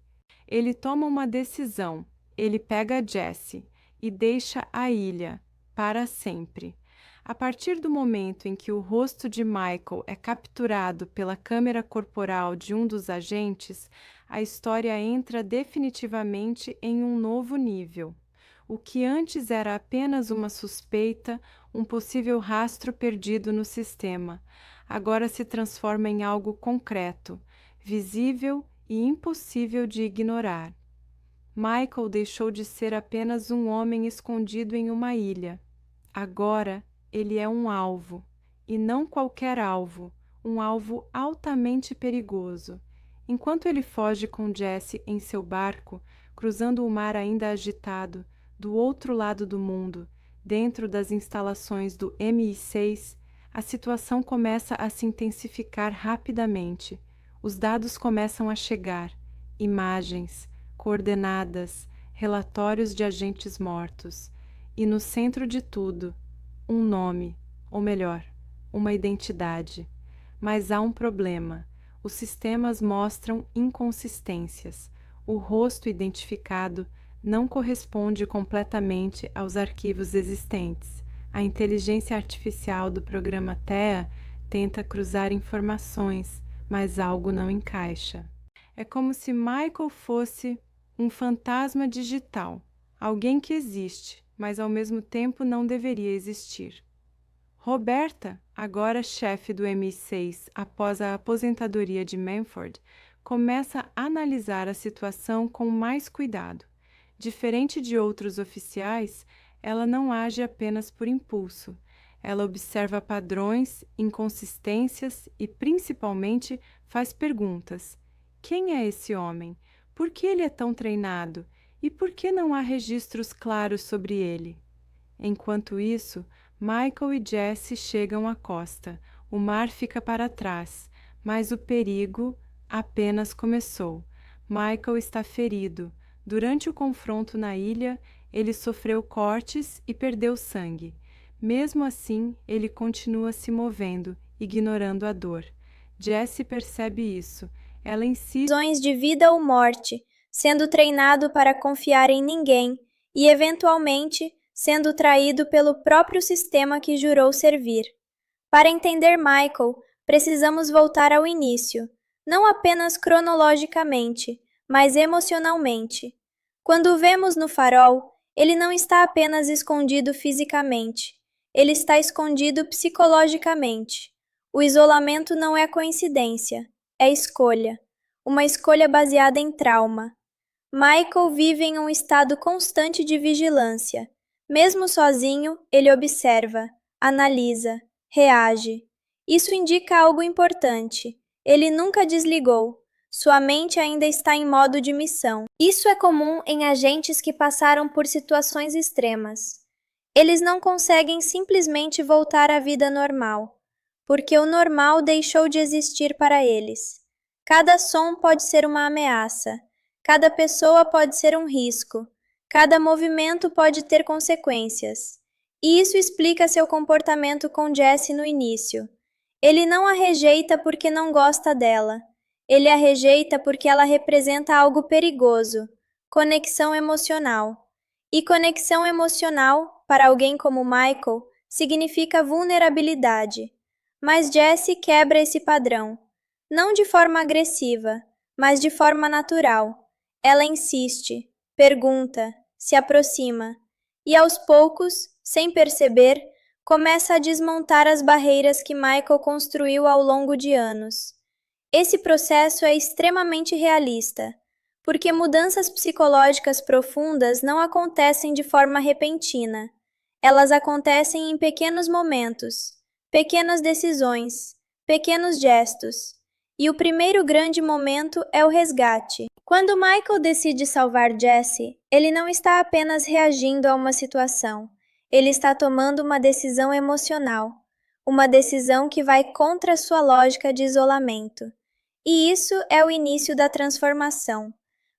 ele toma uma decisão. Ele pega Jessie e deixa a ilha para sempre. A partir do momento em que o rosto de Michael é capturado pela câmera corporal de um dos agentes, a história entra definitivamente em um novo nível. O que antes era apenas uma suspeita, um possível rastro perdido no sistema, agora se transforma em algo concreto, visível e impossível de ignorar. Michael deixou de ser apenas um homem escondido em uma ilha. Agora, ele é um alvo, e não qualquer alvo, um alvo altamente perigoso. Enquanto ele foge com Jesse em seu barco, cruzando o mar ainda agitado, do outro lado do mundo, dentro das instalações do MI6, a situação começa a se intensificar rapidamente. Os dados começam a chegar, imagens, coordenadas, relatórios de agentes mortos. E no centro de tudo, um nome, ou melhor, uma identidade. Mas há um problema. Os sistemas mostram inconsistências. O rosto identificado não corresponde completamente aos arquivos existentes. A inteligência artificial do programa TEA tenta cruzar informações, mas algo não encaixa. É como se Michael fosse um fantasma digital, alguém que existe, mas ao mesmo tempo não deveria existir. Roberta, agora chefe do MI6 após a aposentadoria de Manford, começa a analisar a situação com mais cuidado. Diferente de outros oficiais, ela não age apenas por impulso. Ela observa padrões, inconsistências e, principalmente, faz perguntas. Quem é esse homem? Por que ele é tão treinado? E por que não há registros claros sobre ele? Enquanto isso, Michael e Jesse chegam à costa. O mar fica para trás, mas o perigo apenas começou. Michael está ferido. Durante o confronto na ilha, ele sofreu cortes e perdeu sangue. Mesmo assim, ele continua se movendo, ignorando a dor. Jesse percebe isso. Ela insiste Decisões de vida ou morte, sendo treinado para confiar em ninguém e, eventualmente, sendo traído pelo próprio sistema que jurou servir. Para entender Michael, precisamos voltar ao início, não apenas cronologicamente, mas emocionalmente. Quando o vemos no farol, ele não está apenas escondido fisicamente, ele está escondido psicologicamente. O isolamento não é coincidência, é escolha, uma escolha baseada em trauma. Michael vive em um estado constante de vigilância. Mesmo sozinho, ele observa, analisa, reage. Isso indica algo importante. Ele nunca desligou. Sua mente ainda está em modo de missão. Isso é comum em agentes que passaram por situações extremas. Eles não conseguem simplesmente voltar à vida normal, porque o normal deixou de existir para eles. Cada som pode ser uma ameaça. Cada pessoa pode ser um risco. Cada movimento pode ter consequências. E isso explica seu comportamento com Jesse no início. Ele não a rejeita porque não gosta dela. Ele a rejeita porque ela representa algo perigoso, conexão emocional. E conexão emocional, para alguém como Michael, significa vulnerabilidade. Mas Jesse quebra esse padrão. Não de forma agressiva, mas de forma natural. Ela insiste, pergunta, se aproxima, e aos poucos, sem perceber, começa a desmontar as barreiras que Michael construiu ao longo de anos. Esse processo é extremamente realista, porque mudanças psicológicas profundas não acontecem de forma repentina. Elas acontecem em pequenos momentos, pequenas decisões, pequenos gestos. E o primeiro grande momento é o resgate. Quando Michael decide salvar Jesse, ele não está apenas reagindo a uma situação. Ele está tomando uma decisão emocional. Uma decisão que vai contra sua lógica de isolamento. E isso é o início da transformação.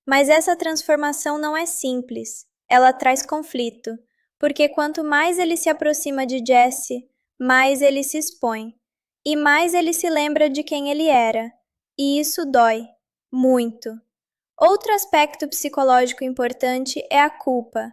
Mas essa transformação não é simples. Ela traz conflito. Porque quanto mais ele se aproxima de Jesse, mais ele se expõe. E mais ele se lembra de quem ele era. E isso dói. Muito. Outro aspecto psicológico importante é a culpa.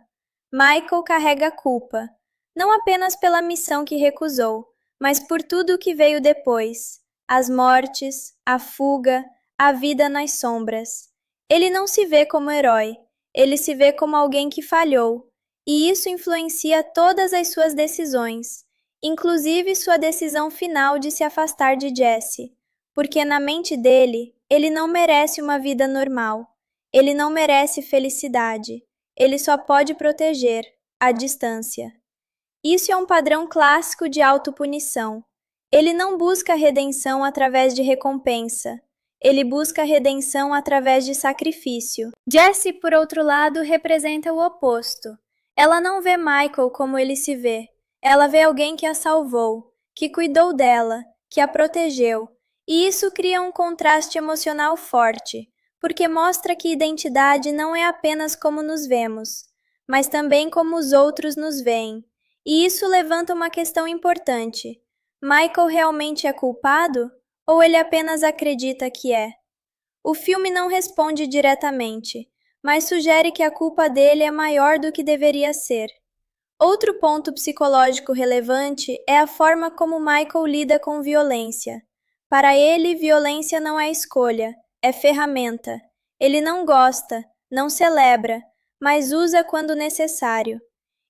Michael carrega a culpa, não apenas pela missão que recusou, mas por tudo o que veio depois, as mortes, a fuga, a vida nas sombras. Ele não se vê como herói, ele se vê como alguém que falhou, e isso influencia todas as suas decisões, inclusive sua decisão final de se afastar de Jesse, porque na mente dele, ele não merece uma vida normal. Ele não merece felicidade. Ele só pode proteger, à distância. Isso é um padrão clássico de autopunição. Ele não busca redenção através de recompensa. Ele busca redenção através de sacrifício. Jessie, por outro lado, representa o oposto. Ela não vê Michael como ele se vê. Ela vê alguém que a salvou, que cuidou dela, que a protegeu. E isso cria um contraste emocional forte, porque mostra que identidade não é apenas como nos vemos, mas também como os outros nos veem. E isso levanta uma questão importante. Michael realmente é culpado? Ou ele apenas acredita que é? O filme não responde diretamente, mas sugere que a culpa dele é maior do que deveria ser. Outro ponto psicológico relevante é a forma como Michael lida com violência. Para ele, violência não é escolha, é ferramenta. Ele não gosta, não celebra, mas usa quando necessário.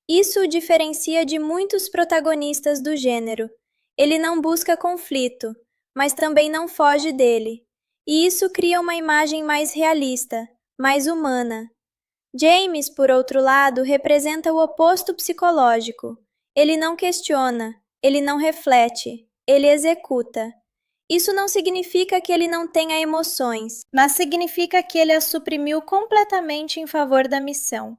Isso o diferencia de muitos protagonistas do gênero. Ele não busca conflito, mas também não foge dele. E isso cria uma imagem mais realista, mais humana. James, por outro lado, representa o oposto psicológico. Ele não questiona, ele não reflete, ele executa. Isso não significa que ele não tenha emoções, mas significa que ele as suprimiu completamente em favor da missão.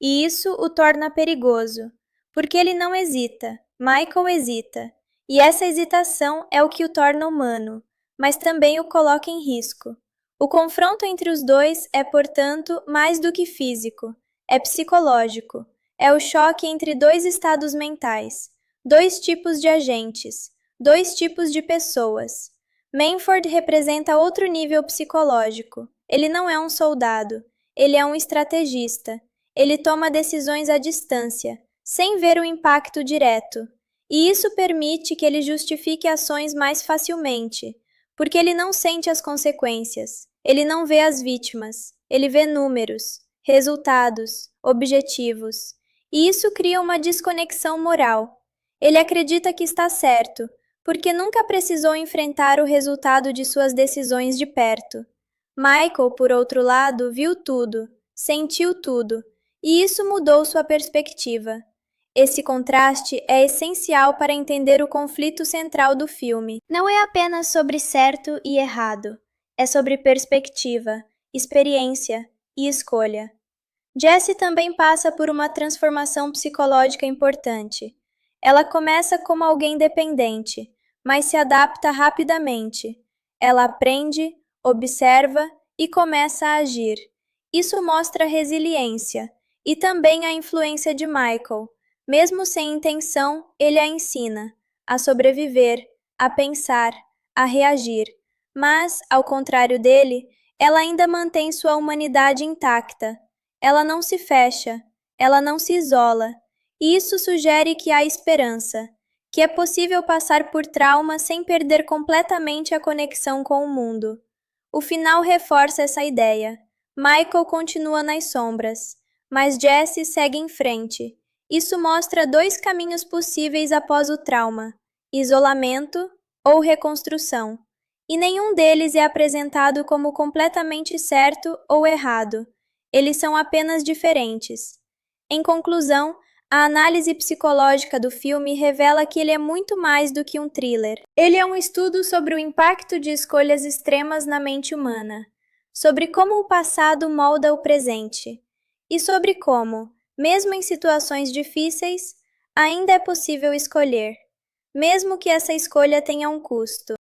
E isso o torna perigoso, porque ele não hesita, Michael hesita. E essa hesitação é o que o torna humano, mas também o coloca em risco. O confronto entre os dois é, portanto, mais do que físico, é psicológico. É o choque entre dois estados mentais, dois tipos de agentes, dois tipos de pessoas. Manford representa outro nível psicológico. Ele não é um soldado, ele é um estrategista. Ele toma decisões à distância, sem ver o impacto direto. E isso permite que ele justifique ações mais facilmente, porque ele não sente as consequências. Ele não vê as vítimas, ele vê números, resultados, objetivos. E isso cria uma desconexão moral. Ele acredita que está certo, porque nunca precisou enfrentar o resultado de suas decisões de perto. Michael, por outro lado, viu tudo, sentiu tudo, e isso mudou sua perspectiva. Esse contraste é essencial para entender o conflito central do filme. Não é apenas sobre certo e errado. É sobre perspectiva, experiência e escolha. Jessie também passa por uma transformação psicológica importante. Ela começa como alguém dependente, mas se adapta rapidamente. Ela aprende, observa e começa a agir. Isso mostra resiliência e também a influência de Michael. Mesmo sem intenção, ele a ensina a sobreviver, a pensar, a reagir. Mas, ao contrário dele, ela ainda mantém sua humanidade intacta. Ela não se fecha, ela não se isola. E isso sugere que há esperança, que é possível passar por trauma sem perder completamente a conexão com o mundo. O final reforça essa ideia. Michael continua nas sombras, mas Jessie segue em frente. Isso mostra dois caminhos possíveis após o trauma: isolamento ou reconstrução. E nenhum deles é apresentado como completamente certo ou errado. Eles são apenas diferentes. Em conclusão, a análise psicológica do filme revela que ele é muito mais do que um thriller. Ele é um estudo sobre o impacto de escolhas extremas na mente humana, sobre como o passado molda o presente, e sobre como, mesmo em situações difíceis, ainda é possível escolher, mesmo que essa escolha tenha um custo.